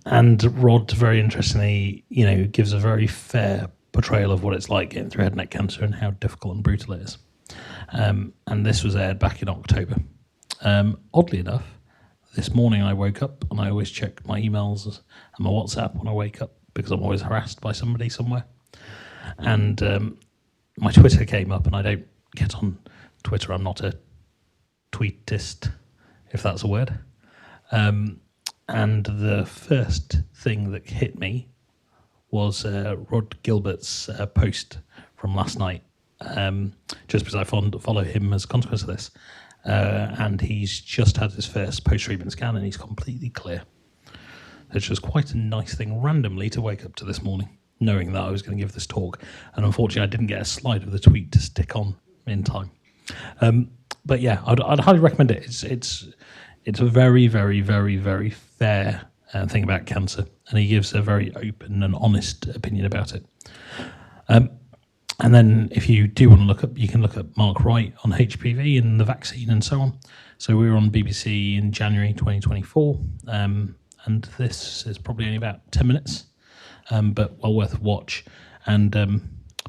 S3: And Rod, very interestingly, gives a very fair portrayal of what it's like getting through head and neck cancer and how difficult and brutal it is. And this was aired back in October. Oddly enough, this morning I woke up, and I always check my emails and my WhatsApp when I wake up because I'm always harassed by somebody somewhere. And my Twitter came up, and I don't get on Twitter. I'm not a tweetist, if that's a word. And the first thing that hit me was Rod Gilbert's post from last night, just because I follow him as a consequence of this. And he's just had his first post-treatment scan, and he's completely clear. which was quite a nice thing randomly to wake up to this morning, knowing that I was going to give this talk. And unfortunately, I didn't get a slide of the tweet to stick on in time. But yeah, I'd highly recommend it. It's a very, very, very, very fair thing about cancer, and he gives a very open and honest opinion about it. And then if you do want to look up, you can look at Mark Wright on HPV and the vaccine and so on. So we were on BBC in January 2024, and this is probably only about 10 minutes, but well worth a watch. And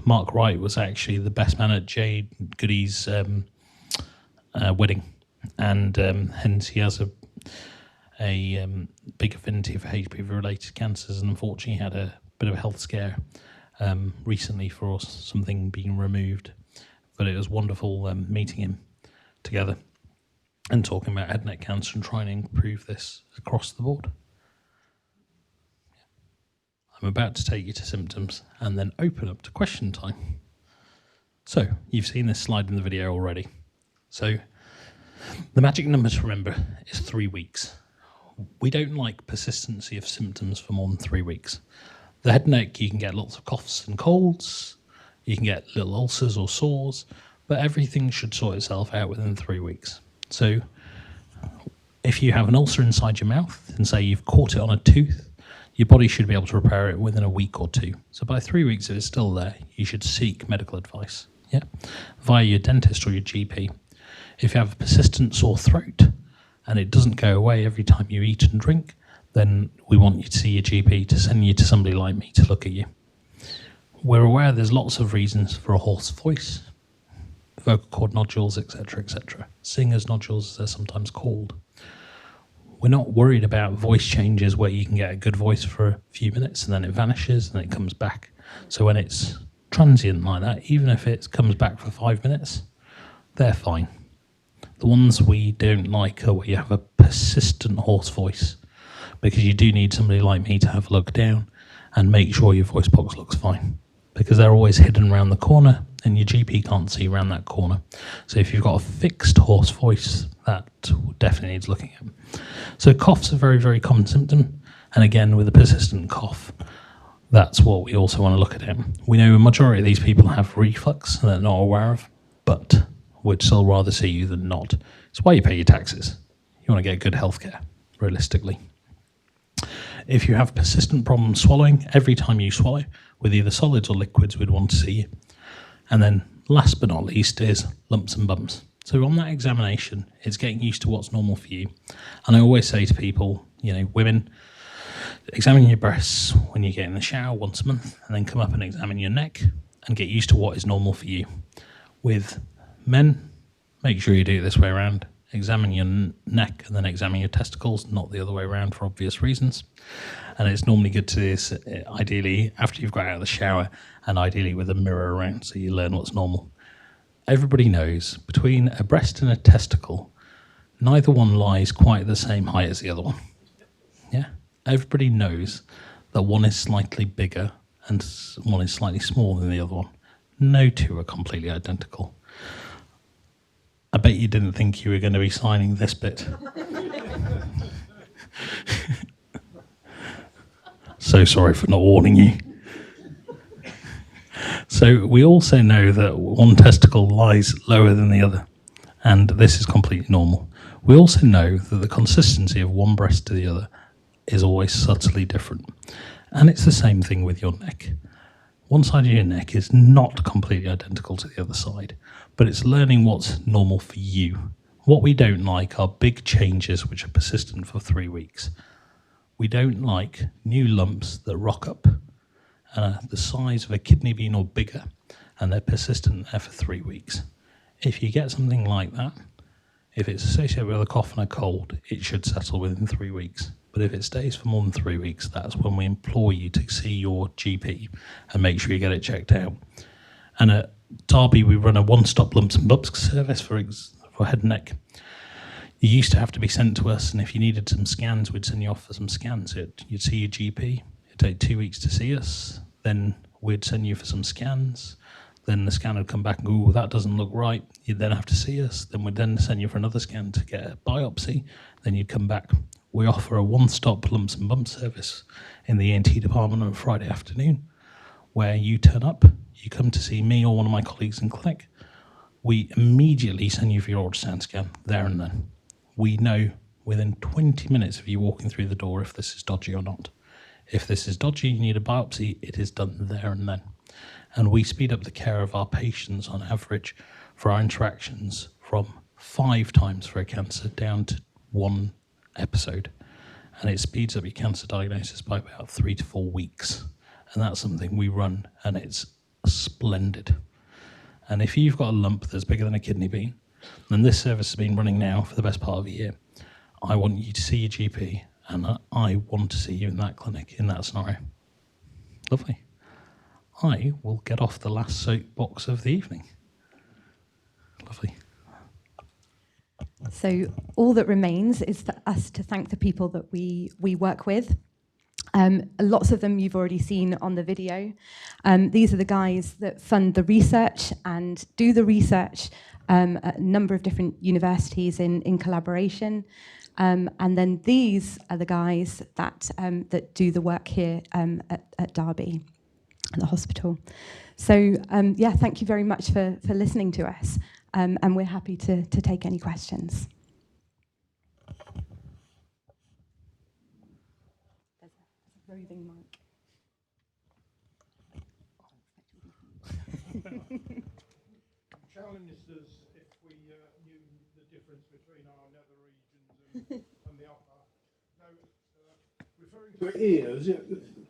S3: Mark Wright was actually the best man at Jade Goody's wedding, and hence he has a big affinity for HPV-related cancers, and unfortunately had a bit of a health scare recently for something being removed. But it was wonderful meeting him together and talking about head and neck cancer and trying to improve this across the board. I'm about to take you to symptoms and then open up to question time. So you've seen this slide in the video already. So the magic number to remember is 3 weeks. We don't like persistency of symptoms for more than 3 weeks. The head and neck, you can get lots of coughs and colds, you can get little ulcers or sores, but everything should sort itself out within 3 weeks. So if you have an ulcer inside your mouth and say you've caught it on a tooth, your body should be able to repair it within a week or 2. So by 3 weeks, if it's still there, you should seek medical advice, via your dentist or your GP. If you have a persistent sore throat and it doesn't go away every time you eat and drink, then we want you to see your GP to send you to somebody like me to look at you. We're aware there's lots of reasons for a hoarse voice, vocal cord nodules, etc., etc. Singer's nodules, as they're sometimes called. We're not worried about voice changes where you can get a good voice for a few minutes and then it vanishes and it comes back. So when it's transient like that, even if it comes back for 5 minutes, they're fine. The ones we don't like are where you have a persistent hoarse voice, because you do need somebody like me to have a look down and make sure your voice box looks fine, because they're always hidden around the corner and your GP can't see around that corner. So if you've got a fixed hoarse voice, that definitely needs looking at. So cough's a very, very common symptom, and again with a persistent cough, that's what we also want to look at. We know a majority of these people have reflux and they're not aware of, but would still rather see you than not. It's why you pay your taxes. You want to get good healthcare, realistically. If you have persistent problems swallowing, every time you swallow, with either solids or liquids, we'd want to see you. And then last but not least is lumps and bumps. So on that examination, it's getting used to what's normal for you. And I always say to people, women, examine your breasts when you get in the shower once a month, and then come up and examine your neck and get used to what is normal for you. With men, make sure you do it this way around. Examine your neck and then examine your testicles, not the other way around for obvious reasons. And it's normally good to do this ideally after you've got out of the shower and ideally with a mirror around so you learn what's normal. Everybody knows between a breast and a testicle, neither one lies quite the same height as the other one. Everybody knows that one is slightly bigger and one is slightly smaller than the other one. No two are completely identical. I bet you didn't think you were going to be signing this bit. So sorry for not warning you. So we also know that one testicle lies lower than the other, and this is completely normal. We also know that the consistency of one breast to the other is always subtly different. And it's the same thing with your neck. One side of your neck is not completely identical to the other side, but it's learning what's normal for you. What we don't like are big changes which are persistent for 3 weeks. We don't like new lumps that rock up and are the size of a kidney bean or bigger, and they're persistent there for 3 weeks. If you get something like that, if it's associated with a cough and a cold, it should settle within 3 weeks. But if it stays for more than 3 weeks, that's when we implore you to see your GP and make sure you get it checked out. And at Derby, we run a one-stop lumps and bumps service for head and neck. You used to have to be sent to us, and if you needed some scans, we'd send you off for some scans. You'd see your GP. It'd take 2 weeks to see us. Then we'd send you for some scans. Then the scan would come back and go, "Ooh, that doesn't look right." You'd then have to see us. Then we'd then send you for another scan to get a biopsy. Then you'd come back. We offer a one-stop lumps and bumps service in the ENT department on a Friday afternoon, where you turn up, you come to see me or one of my colleagues in clinic. We immediately send you for your ultrasound scan there and then. We know within 20 minutes of you walking through the door if this is dodgy or not. If this is dodgy, you need a biopsy, it is done there and then. And we speed up the care of our patients on average for our interactions from 5 times for a cancer down to 1 episode. And it speeds up your cancer diagnosis by about 3 to 4 weeks. And that's something we run, and it's splendid. And if you've got a lump that's bigger than a kidney bean, and this service has been running now for the best part of a year, I want you to see your GP, and I want to see you in that clinic, in that scenario. Lovely. I will get off the last soapbox of the evening. Lovely.
S4: So all that remains is for us to thank the people that we work with. Lots of them you've already seen on the video. These are the guys that fund the research and do the research at a number of different universities in collaboration. And then these are the guys that do the work here at Derby, at the hospital. So yeah, thank you very much for listening to us. And we're happy to take any questions. There's a roving mic.
S12: Challenged us if we knew the difference between our nether regions and the upper. Now, referring to ears,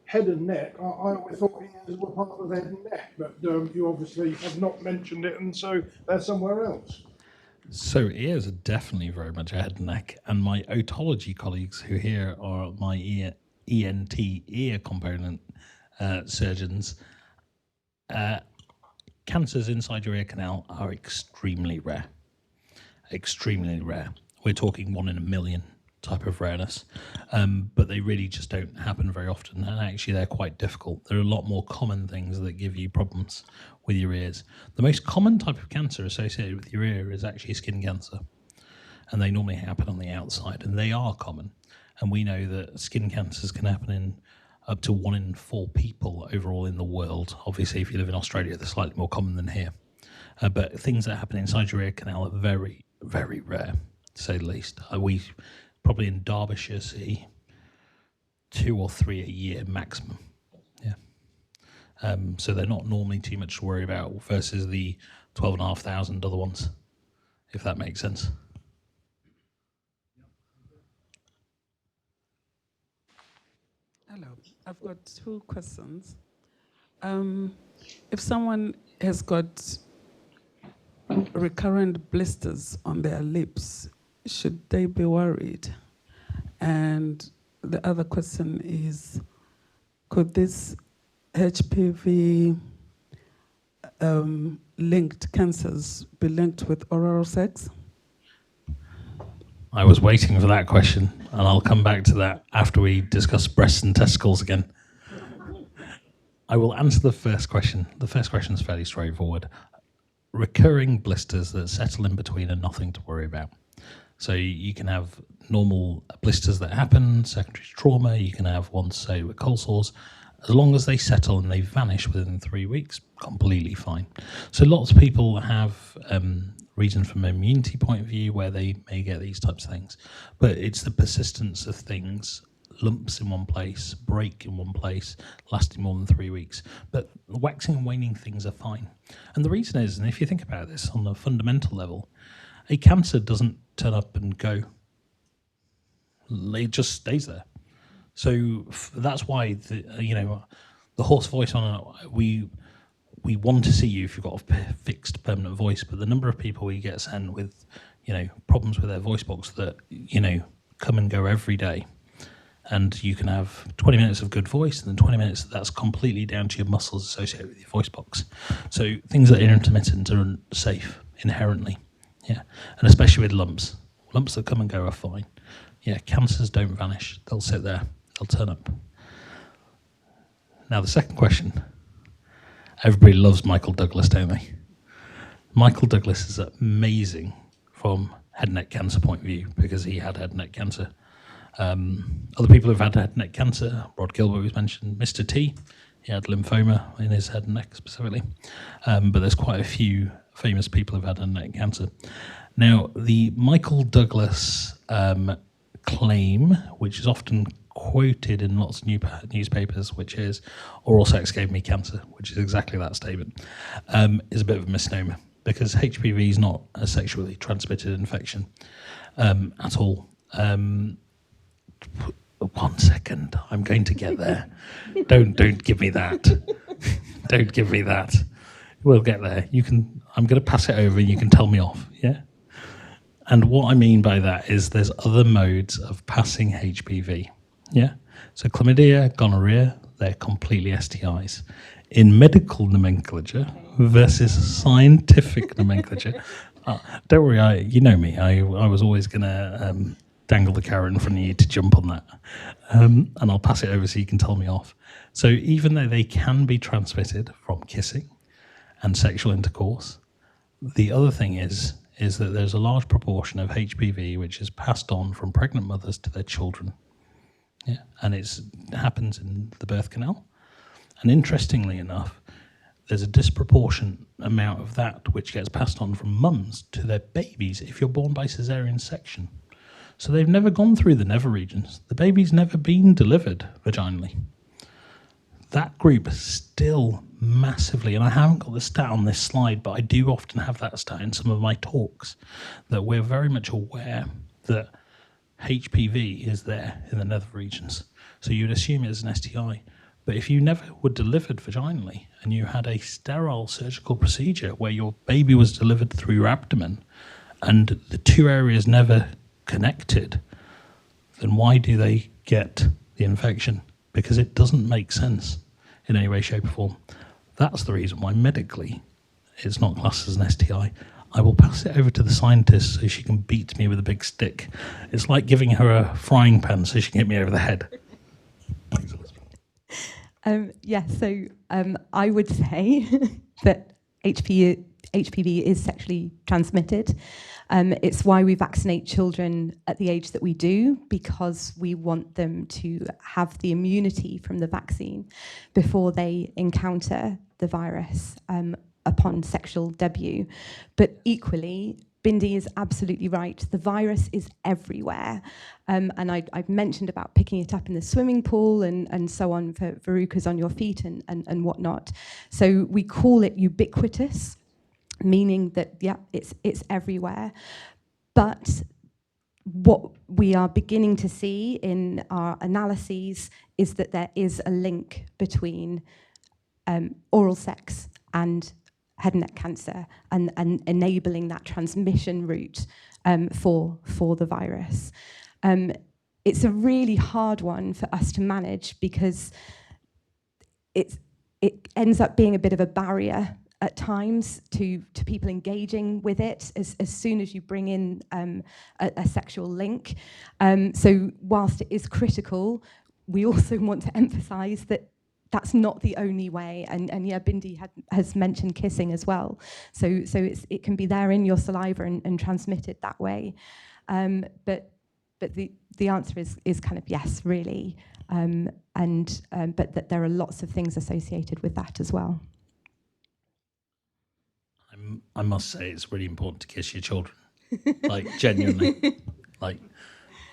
S12: head and neck, I always thought ears were part of the head and neck, but you obviously have not mentioned it, and so they're somewhere else.
S3: So ears are definitely very much a head and neck, and my otology colleagues who here are my ENT ear component surgeons. Cancers inside your ear canal are extremely rare. Extremely rare. We're talking 1 in a million type of rareness, but they really just don't happen very often, and actually they're quite difficult. There are a lot more common things that give you problems with your ears. The most common type of cancer associated with your ear is actually skin cancer, and they normally happen on the outside, and they are common. And we know that skin cancers can happen in up to 1 in 4 people overall in the world. Obviously, if you live in Australia, they're slightly more common than here. But things that happen inside your ear canal are very, very rare, to say the least. We probably in Derbyshire see 2 or 3 a year maximum. Yeah. So they're not normally too much to worry about versus the 12,500 other ones, if that makes sense.
S13: Hello, I've got 2 questions. If someone has got recurrent blisters on their lips, should they be worried? And the other question is, could this HPV linked cancers be linked with oral sex?
S3: I was waiting for that question, and I'll come back to that after we discuss breasts and testicles again. I will answer the first question. The first question is fairly straightforward. Recurring blisters that settle in between are nothing to worry about. So you can have normal blisters that happen, secondary to trauma, you can have ones, say, with cold sores. As long as they settle and they vanish within 3 weeks, completely fine. So lots of people have reasons from an immunity point of view where they may get these types of things. But it's the persistence of things, lumps in one place, break in one place, lasting more than 3 weeks. But waxing and waning things are fine. And the reason is, and if you think about this on a fundamental level, a cancer doesn't turn up and go. It just stays there. So that's why the hoarse voice on it, we want to see you if you've got a fixed permanent voice, but the number of people we get sent with problems with their voice box that come and go every day, and you can have 20 minutes of good voice and then 20 minutes that's completely down to your muscles associated with your voice box. So things that are intermittent are safe inherently, yeah, and especially with lumps that come and go are fine. Yeah, cancers don't vanish; they'll sit there. They'll turn up. Now, the second question. Everybody loves Michael Douglas, don't they? Michael Douglas is amazing from head and neck cancer point of view because he had head and neck cancer. Other people who've had head and neck cancer, Rod Gilbert was mentioned, Mr. T, he had lymphoma in his head and neck specifically, but there's quite a few famous people who've had head and neck cancer. Now, the Michael Douglas claim, which is often quoted in lots of newspapers, which is oral sex gave me cancer, which is exactly that statement, is a bit of a misnomer, because HPV is not a sexually transmitted infection at all. 1 second, I'm going to get there. Don't give me that. Don't give me that. We'll get there. I'm going to pass it over and you can tell me off, yeah? And what I mean by that is there's other modes of passing HPV, yeah? So chlamydia, gonorrhea, they're completely STIs. In medical nomenclature versus scientific nomenclature, don't worry, you know me, I was always going to dangle the carrot in front of you to jump on that. And I'll pass it over so you can tell me off. So even though they can be transmitted from kissing and sexual intercourse, the other thing is that there's a large proportion of HPV which is passed on from pregnant mothers to their children. Yeah, and it happens in the birth canal. And interestingly enough, there's a disproportionate amount of that which gets passed on from mums to their babies if you're born by caesarean section. So they've never gone through the nether regions. The baby's never been delivered vaginally. That group is still massively, and I haven't got the stat on this slide, but I do often have that stat in some of my talks, that we're very much aware that HPV is there in the nether regions. So you'd assume it is an STI. But if you never were delivered vaginally and you had a sterile surgical procedure where your baby was delivered through your abdomen and the two areas never connected, then why do they get the infection? Because it doesn't make sense in any way, shape or form. That's the reason why medically it's not classed as an STI. I will pass it over to the scientist so she can beat me with a big stick. It's like giving her a frying pan so she can hit me over the head.
S4: I would say that HPV is sexually transmitted. It's why we vaccinate children at the age that we do, because we want them to have the immunity from the vaccine before they encounter the virus upon sexual debut. But equally, Bindi is absolutely right. The virus is everywhere. And I've mentioned about picking it up in the swimming pool and so on for verrucas on your feet and whatnot. So we call it ubiquitous, meaning that, yeah, it's everywhere. But what we are beginning to see in our analyses is that there is a link between oral sex and head and neck cancer and enabling that transmission route for the virus. It's a really hard one for us to manage because it ends up being a bit of a barrier at times to people engaging with it as soon as you bring in a sexual link. So whilst it is critical, we also want to emphasise that that's not the only way, and yeah, Bindi has mentioned kissing as well. So it can be there in your saliva and transmitted that way. But the answer is kind of yes, really, but that there are lots of things associated with that as well.
S3: I must say it's really important to kiss your children, like genuinely, like,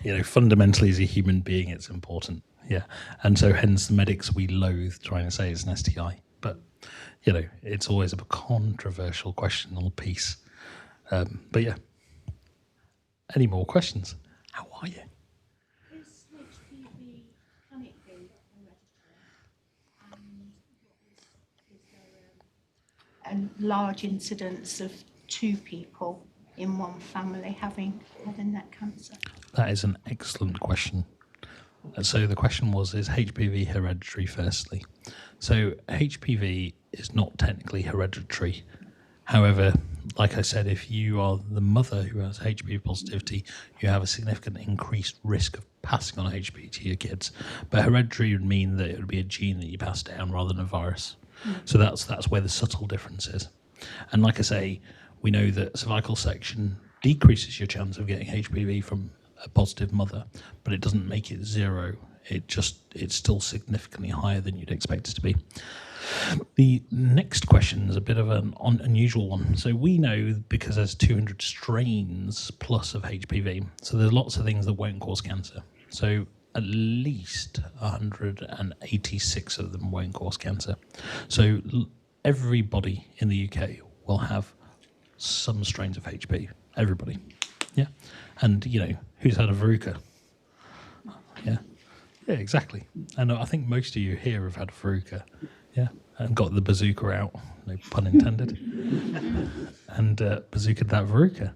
S3: you know, fundamentally as a human being, it's important. Yeah, and so hence the medics we loathe trying to say it's an STI, but you know it's always a controversial question or piece. But yeah, any more questions? How are you?
S14: Is HPV clinically hereditary, and is there a large incidence of 2 people in one family having head and neck cancer?
S3: That is an excellent question. So the question was, is HPV hereditary firstly? So HPV is not technically hereditary. However, like I said, if you are the mother who has HPV positivity, you have a significant increased risk of passing on HPV to your kids. But hereditary would mean that it would be a gene that you pass down rather than a virus. So that's where the subtle difference is. And like I say, we know that cervical section decreases your chance of getting HPV from a positive mother, but it doesn't make it zero. It's still significantly higher than you'd expect it to be. The next question is a bit of an unusual one. So we know, because there's 200 strains plus of HPV, so there's lots of things that won't cause cancer. So at least 186 of them won't cause cancer. So everybody in the UK will have some strains of HPV. Everybody. Yeah. And, who's had a verruca? Yeah. Yeah, exactly. And I think most of you here have had a verruca. Yeah. And got the bazooka out, no pun intended, and bazookaed that verruca.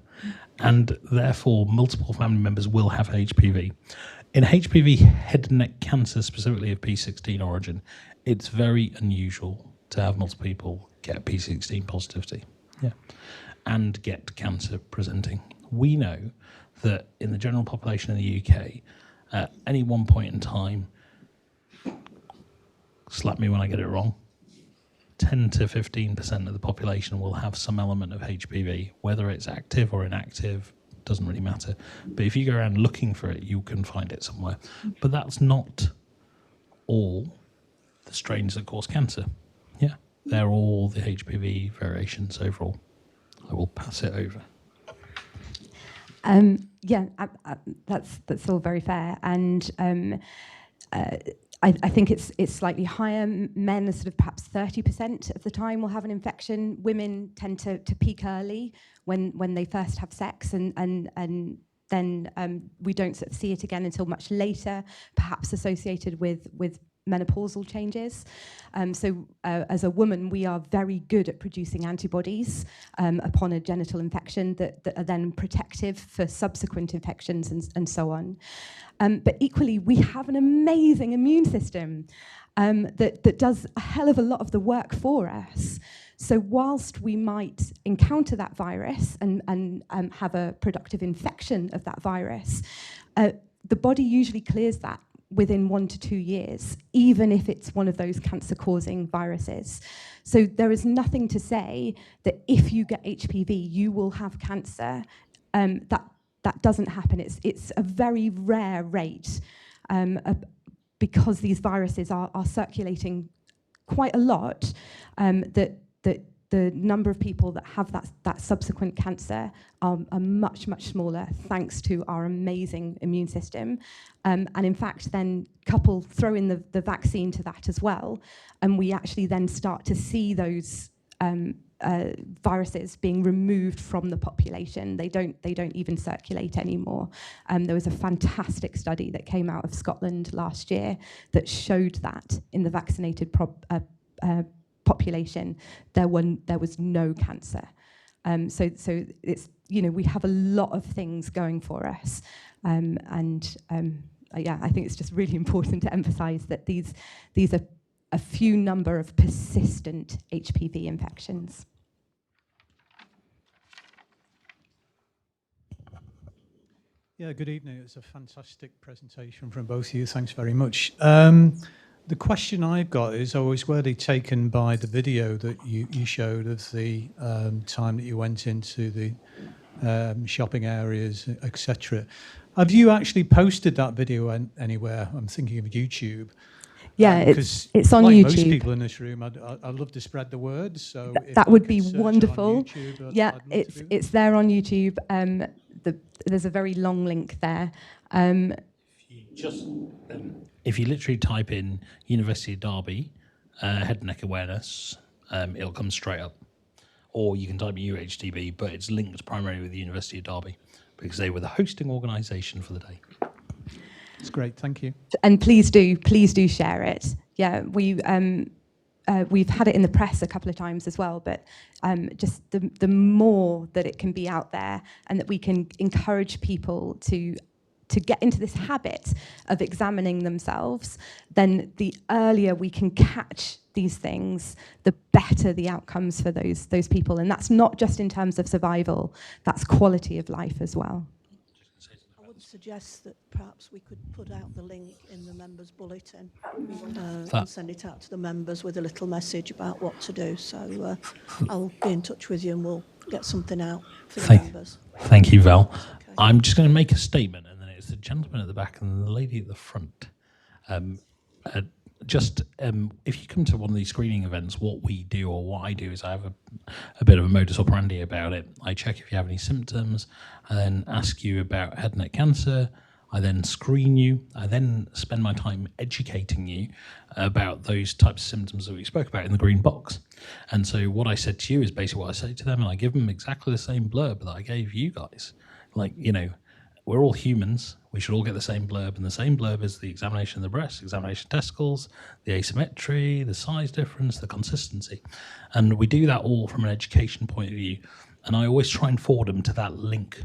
S3: And therefore, multiple family members will have HPV. In HPV head and neck cancer, specifically of P16 origin, it's very unusual to have multiple people get P16 positivity, and get cancer presenting. We know that in the general population in the UK, at any one point in time, slap me when I get it wrong, 10 to 15% of the population will have some element of HPV, whether it's active or inactive, doesn't really matter. But if you go around looking for it, you can find it somewhere. But that's not all the strains that cause cancer. Yeah, they're all the HPV variations overall. I will pass it over.
S4: That's all very fair, and I think it's slightly higher. Men are sort of perhaps 30% of the time will have an infection. Women tend to peak early when they first have sex, and then we don't sort of see it again until much later, perhaps associated with menopausal changes. So as a woman, we are very good at producing antibodies upon a genital infection that are then protective for subsequent infections and so on. But equally, we have an amazing immune system that does a hell of a lot of the work for us. So whilst we might encounter that virus and have a productive infection of that virus, the body usually clears that within 1 to 2 years, even if it's one of those cancer-causing viruses. So there is nothing to say that if you get HPV, you will have cancer. That doesn't happen. It's a very rare rate because these viruses are circulating quite a lot, that the number of people that have that subsequent cancer are much, much smaller, thanks to our amazing immune system. And in fact, then throw in the vaccine to that as well, and we actually then start to see those viruses being removed from the population. They don't even circulate anymore. There was a fantastic study that came out of Scotland last year that showed that in the vaccinated population, there was no cancer. So it's, we have a lot of things going for us, I think it's just really important to emphasise that these are a few number of persistent HPV infections.
S15: Yeah, good evening. It's a fantastic presentation from both of you. Thanks very much. The question I've got is, I was really taken by the video that you showed of the time that you went into the shopping areas, etc. Have you actually posted that video anywhere? I'm thinking of YouTube.
S4: Yeah, it's on
S15: like
S4: YouTube.
S15: Most people in this room, I'd love to spread the word. So
S4: that would be wonderful. YouTube, yeah, it's there on YouTube. There's a very long link there.
S3: If you literally type in University of Derby head and neck awareness, it'll come straight up. Or you can type UHDB, but it's linked primarily with the University of Derby because they were the hosting organisation for the day.
S15: That's great, thank you.
S4: And please do share it. Yeah, we've had it in the press a couple of times as well, but just the more that it can be out there and that we can encourage people to get into this habit of examining themselves, then the earlier we can catch these things, the better the outcomes for those people. And that's not just in terms of survival, that's quality of life as well.
S1: I would suggest that perhaps we could put out the link in the members' bulletin and send it out to the members with a little message about what to do. So I'll be in touch with you and we'll get something out for the members.
S3: Thank you, Val. Okay. I'm just going to make a statement and then the gentleman at the back and the lady at the front. If you come to one of these screening events, what we do, or what I do, is I have a bit of a modus operandi about it. I check if you have any symptoms, I then ask you about head and neck cancer, I then screen you, I then spend my time educating you about those types of symptoms that we spoke about in the green box. And so what I said to you is basically what I say to them, and I give them exactly the same blurb that I gave you guys. Like, you know, we're all humans, we should all get the same blurb, and the same blurb is the examination of the breast, examination of testicles, the asymmetry, the size difference, the consistency. And we do that all from an education point of view. And I always try and forward them to that link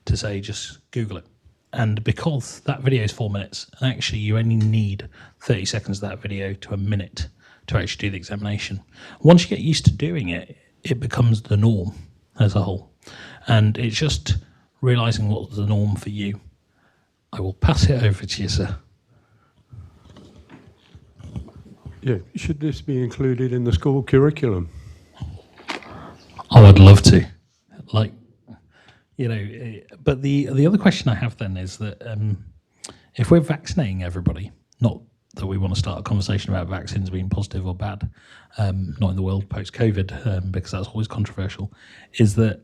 S3: to say, just Google it. And because that video is 4 minutes, and actually you only need 30 seconds of that video to a minute to actually do the examination. Once you get used to doing it, it becomes the norm as a whole. And it's just realising what's the norm for you. I will pass it over to you, sir.
S16: Yeah, should this be included in the school curriculum?
S3: I would love to. Like, you know, but the other question I have then is that if we're vaccinating everybody, not that we want to start a conversation about vaccines being positive or bad, not in the world post-COVID, because that's always controversial, is that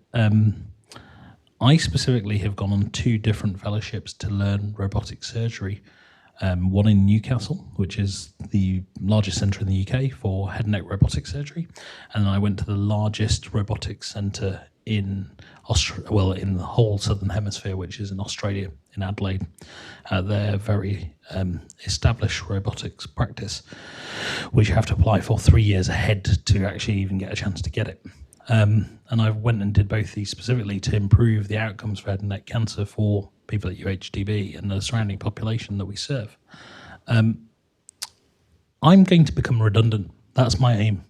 S3: I specifically have gone on 2 different fellowships to learn robotic surgery. One in Newcastle, which is the largest centre in the UK for head and neck robotic surgery, and then I went to the largest robotics centre in in the whole southern hemisphere, which is in Australia, in Adelaide. They're very established robotics practice, which you have to apply for 3 years ahead to actually even get a chance to get it. And I went and did both these specifically to improve the outcomes for head and neck cancer for people at UHDB and the surrounding population that we serve. I'm going to become redundant. That's my aim.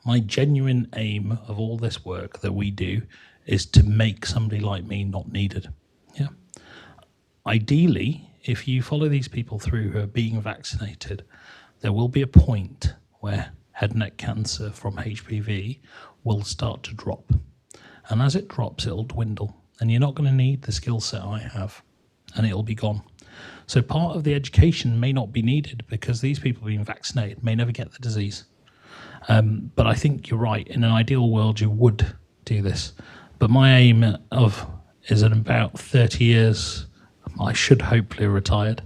S3: My genuine aim of all this work that we do is to make somebody like me not needed. Yeah. Ideally, if you follow these people through who are being vaccinated, there will be a point where head and neck cancer from HPV will start to drop. And as it drops, it'll dwindle. And you're not going to need the skill set I have, and it'll be gone. So part of the education may not be needed because these people being vaccinated may never get the disease. But I think you're right. In an ideal world, you would do this. But my aim is in about 30 years, I should hopefully have retired,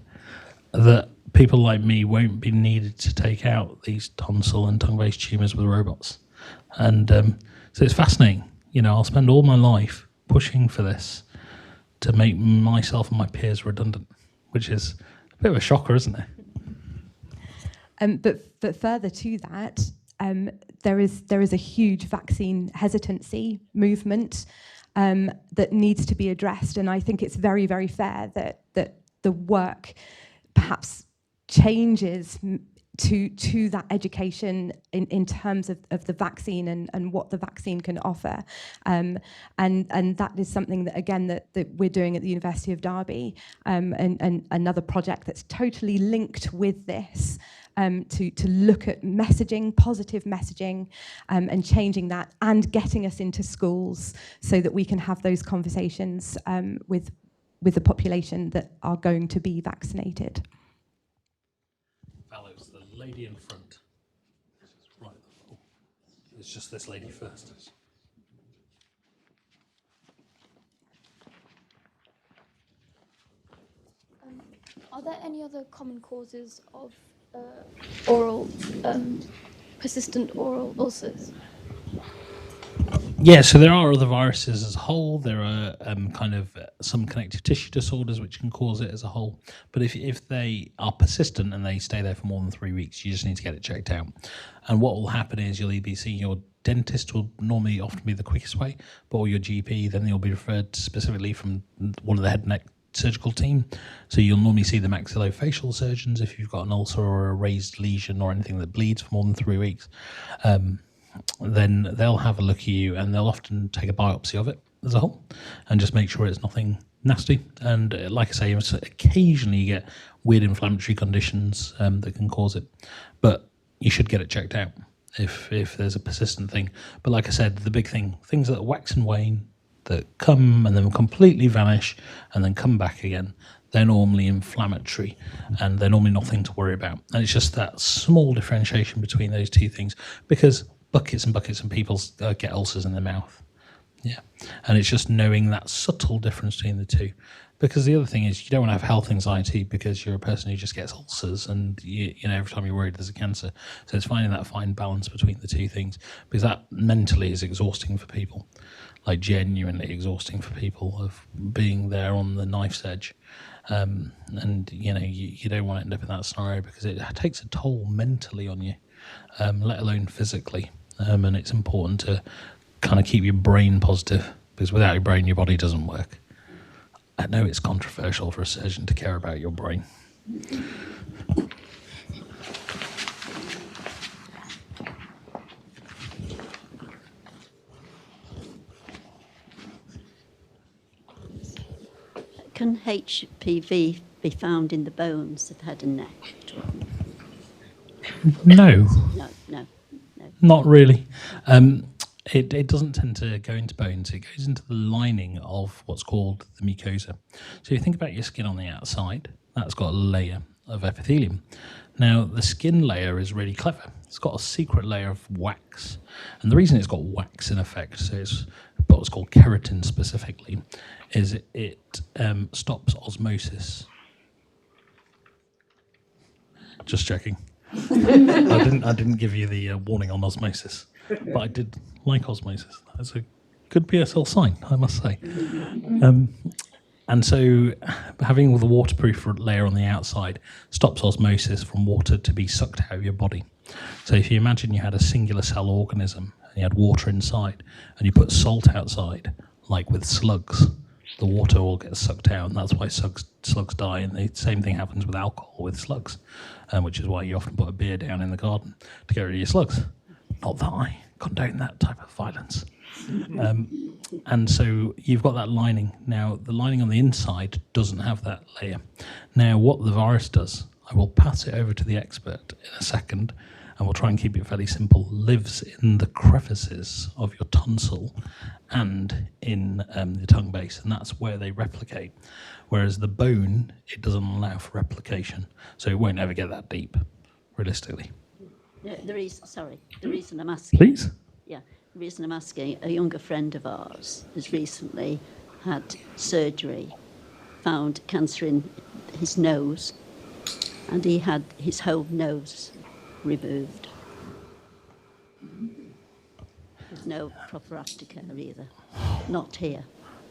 S3: that people like me won't be needed to take out these tonsil and tongue-based tumours with robots. And so it's fascinating. You know, I'll spend all my life pushing for this to make myself and my peers redundant, which is a bit of a shocker, isn't it?
S4: But further to that, there is a huge vaccine hesitancy movement that needs to be addressed, and I think it's very, very fair that the work perhaps changes to that education in terms of the vaccine and what the vaccine can offer, and that is something that again that we're doing at the University of Derby, and another project that's totally linked with this, to look at messaging, positive messaging, and changing that and getting us into schools so that we can have those conversations with the population that are going to be vaccinated.
S3: Follows the lady in front. Right. It's just this lady first.
S17: Are there any other common causes of oral, persistent oral ulcers?
S3: Yeah, so there are other viruses as a whole. There are some connective tissue disorders which can cause it as a whole. But if they are persistent and they stay there for more than 3 weeks, you just need to get it checked out. And what will happen is you'll either be seeing your dentist, will normally often be the quickest way, or your GP, then you'll be referred specifically from one of the head and neck surgical team. So you'll normally see the maxillofacial surgeons if you've got an ulcer or a raised lesion or anything that bleeds for more than 3 weeks. Then they'll have a look at you and they'll often take a biopsy of it as a whole and just make sure it's nothing nasty. And like I say, occasionally you get weird inflammatory conditions that can cause it, but you should get it checked out if there's a persistent thing. But like I said, the big thing, things that wax and wane, that come and then completely vanish and then come back again, they're normally inflammatory, and they're normally nothing to worry about. And it's just that small differentiation between those two things, because buckets and buckets of people get ulcers in their mouth. Yeah, and it's just knowing that subtle difference between the two. Because the other thing is, you don't want to have health anxiety because you're a person who just gets ulcers, and you know every time you're worried there's a cancer. So it's finding that fine balance between the two things, because that mentally is exhausting for people, like genuinely exhausting for people, of being there on the knife's edge. And you know you don't want to end up in that scenario, because it takes a toll mentally on you, let alone physically. And it's important to kind of keep your brain positive, because without your brain your body doesn't work. I know it's controversial for a surgeon to care about your brain.
S18: Can HPV be found in the bones of head and neck?
S3: No.
S18: No.
S3: Not really. It doesn't tend to go into bones. It goes into the lining of what's called the mucosa. So you think about your skin on the outside, that's got a layer of epithelium. Now, the skin layer is really clever. It's got a secret layer of wax. And the reason it's got wax in effect, so it's what's called keratin specifically, is it stops osmosis. Just checking. I didn't give you the warning on osmosis, but I did like osmosis. That's a good PSL sign, I must say. And so having the waterproof layer on the outside stops osmosis from water to be sucked out of your body. So if you imagine you had a singular cell organism and you had water inside, and you put salt outside, like with slugs, the water will get sucked out, and that's why slugs die. And the same thing happens with alcohol with slugs, which is why you often put a beer down in the garden to get rid of your slugs. Not that I condone that type of violence. And so you've got that lining. Now, the lining on the inside doesn't have that layer. Now, what the virus does, I will pass it over to the expert in a second, and we'll try and keep it fairly simple, lives in the crevices of your tonsil and in the tongue base, and that's where they replicate. Whereas the bone, it doesn't allow for replication, so it won't ever get that deep, realistically.
S18: The reason I'm asking...
S3: Please?
S18: Yeah, the reason I'm asking, a younger friend of ours has recently had surgery, found cancer in his nose, and he had his whole nose removed. There's no proper aftercare either, not here.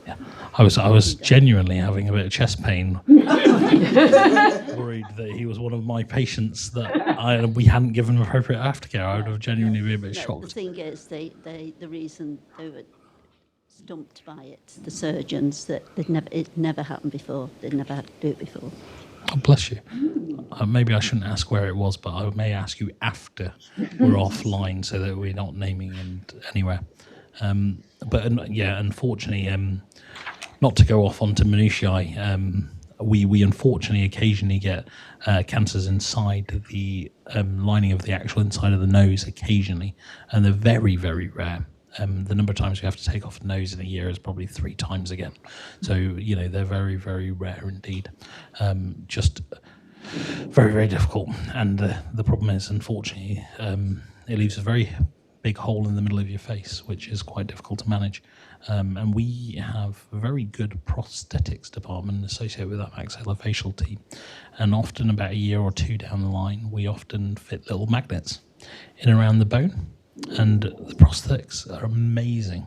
S3: Yeah. I was genuinely having a bit of chest pain, worried that he was one of my patients that we hadn't given appropriate aftercare. I would have genuinely been a bit shocked.
S18: The thing is, the reason they were stumped by it, the surgeons, that it never happened before. They'd never had to do it before.
S3: Oh, bless you. Maybe I shouldn't ask where it was, but I may ask you after we're offline, so that we're not naming anywhere. But yeah, unfortunately, not to go off onto minutiae, we unfortunately occasionally get cancers inside the lining of the actual inside of the nose occasionally, and they're very, very rare. The number of times we have to take off the nose in a year is probably 3 times again. So, you know, they're very, very rare indeed. Just very, very difficult. And the problem is, unfortunately, it leaves a very big hole in the middle of your face, which is quite difficult to manage. And we have a very good prosthetics department associated with that maxillofacial team. And often about a year or 2 down the line, we often fit little magnets in around the bone. And the prosthetics are amazing,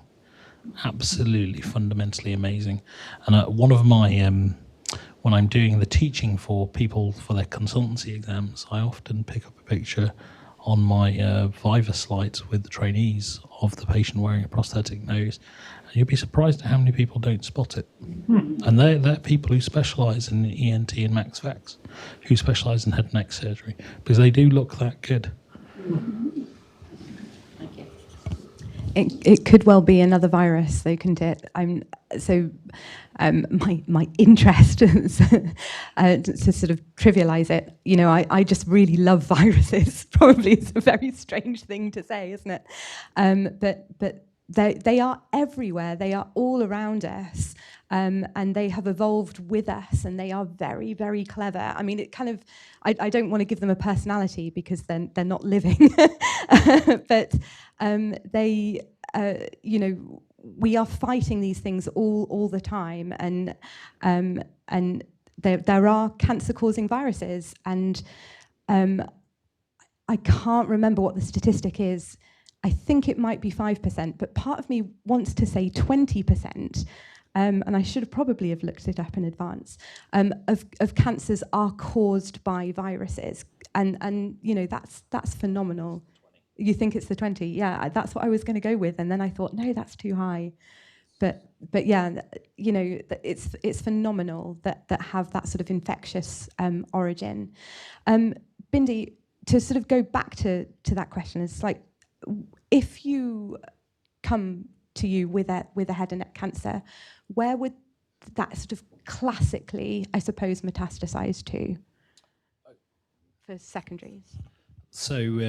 S3: absolutely fundamentally amazing. And one of my, when I'm doing the teaching for people for their consultancy exams, I often pick up a picture on my Viva slides with the trainees of the patient wearing a prosthetic nose, and you'll be surprised at how many people don't spot it. And they're people who specialise in ENT and Max Vax, who specialise in head and neck surgery, because they do look that good.
S4: It could well be another virus, though, couldn't it? My interest is, to sort of trivialise it, you know, I just really love viruses. Probably it's a very strange thing to say, isn't it? But they are everywhere. They are all around us. and they have evolved with us, and they are very, very clever. I mean, it kind of, I don't want to give them a personality because they're not living, but they, you know, we are fighting these things all the time, and there are cancer-causing viruses, and I can't remember what the statistic is. I think it might be 5%, but part of me wants to say 20%, and I should have probably have looked it up in advance, of cancers are caused by viruses, and you know, that's phenomenal. You think it's the 20? Yeah, that's what I was going to go with, and then I thought, no, that's too high. But yeah, you know, it's phenomenal that have that sort of infectious origin. Bindi, to sort of go back to that question, it's like, if you come to you with a head and neck cancer, where would that sort of classically, I suppose, metastasize to for secondaries?
S3: So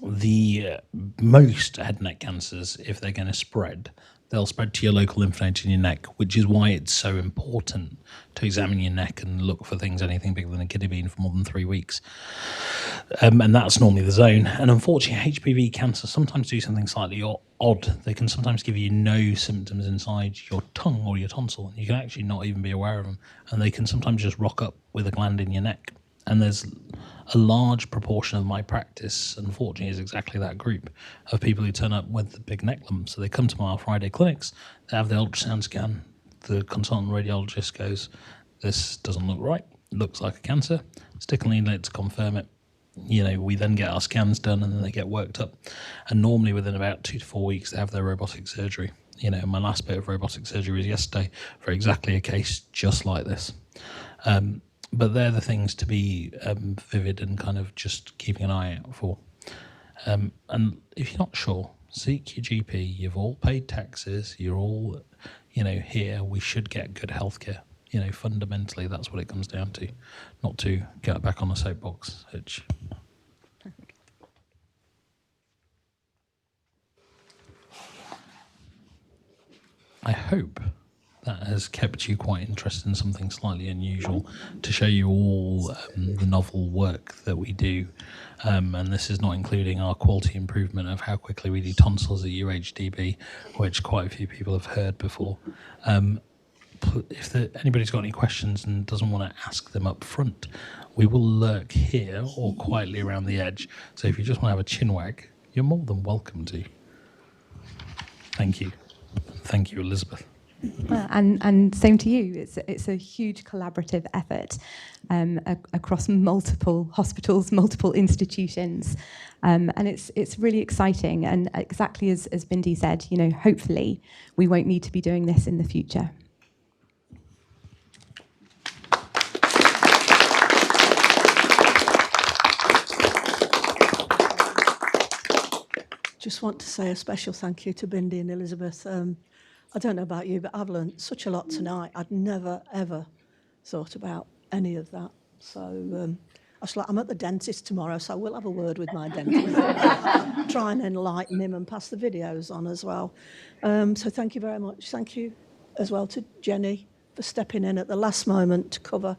S3: the most head and neck cancers, if they're going to spread, they'll spread to your local lymph nodes in your neck, which is why it's so important to examine your neck and look for things, anything bigger than a kidney bean, for more than 3 weeks. And that's normally the zone. And unfortunately, HPV cancer sometimes do something slightly odd. They can sometimes give you no symptoms inside your tongue or your tonsil, and you can actually not even be aware of them. And they can sometimes just rock up with a gland in your neck. And there's a large proportion of my practice, unfortunately, is exactly that group of people who turn up with the big neck lumps. So they come to my Friday clinics, they have the ultrasound scan, the consultant radiologist goes, this doesn't look right, looks like a cancer, stick a needle in it to confirm it. You know, we then get our scans done and then they get worked up. And normally within about 2 to 4 weeks, they have their robotic surgery. You know, my last bit of robotic surgery was yesterday for exactly a case just like this. But they're the things to be vivid and kind of just keeping an eye out for. And if you're not sure, seek your GP. You've all paid taxes. You're all, you know, here. We should get good healthcare. You know, fundamentally, that's what it comes down to. Not to get back on the soapbox, which... I hope that has kept you quite interested in something slightly unusual, to show you all the novel work that we do. And this is not including our quality improvement of how quickly we do tonsils at UHDB, which quite a few people have heard before. If anybody's got any questions and doesn't want to ask them up front, we will lurk here or quietly around the edge. So if you just want to have a chin wag, you're more than welcome to. Thank you. Thank you, Elizabeth.
S4: And same to you. It's a huge collaborative effort across multiple hospitals, multiple institutions, and it's really exciting. And exactly as Bindi said, you know, hopefully we won't need to be doing this in the future.
S1: Just want to say a special thank you to Bindi and Elizabeth. I don't know about you, but I've learned such a lot tonight. I'd never, ever thought about any of that. So I'm at the dentist tomorrow, so we'll have a word with my dentist. Try and enlighten him and pass the videos on as well. So thank you very much. Thank you as well to Jenny for stepping in at the last moment to cover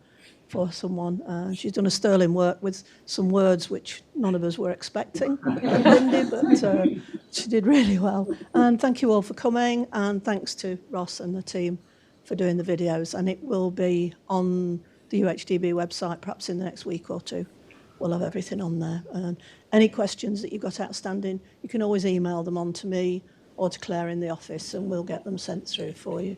S1: for someone. She's done a sterling work with some words which none of us were expecting, Bindi, but she did really well. And thank you all for coming, and thanks to Ross and the team for doing the videos. And it will be on the UHDB website perhaps in the next week or two. We'll have everything on there. And any questions that you've got outstanding, you can always email them on to me or to Claire in the office, and we'll get them sent through for you.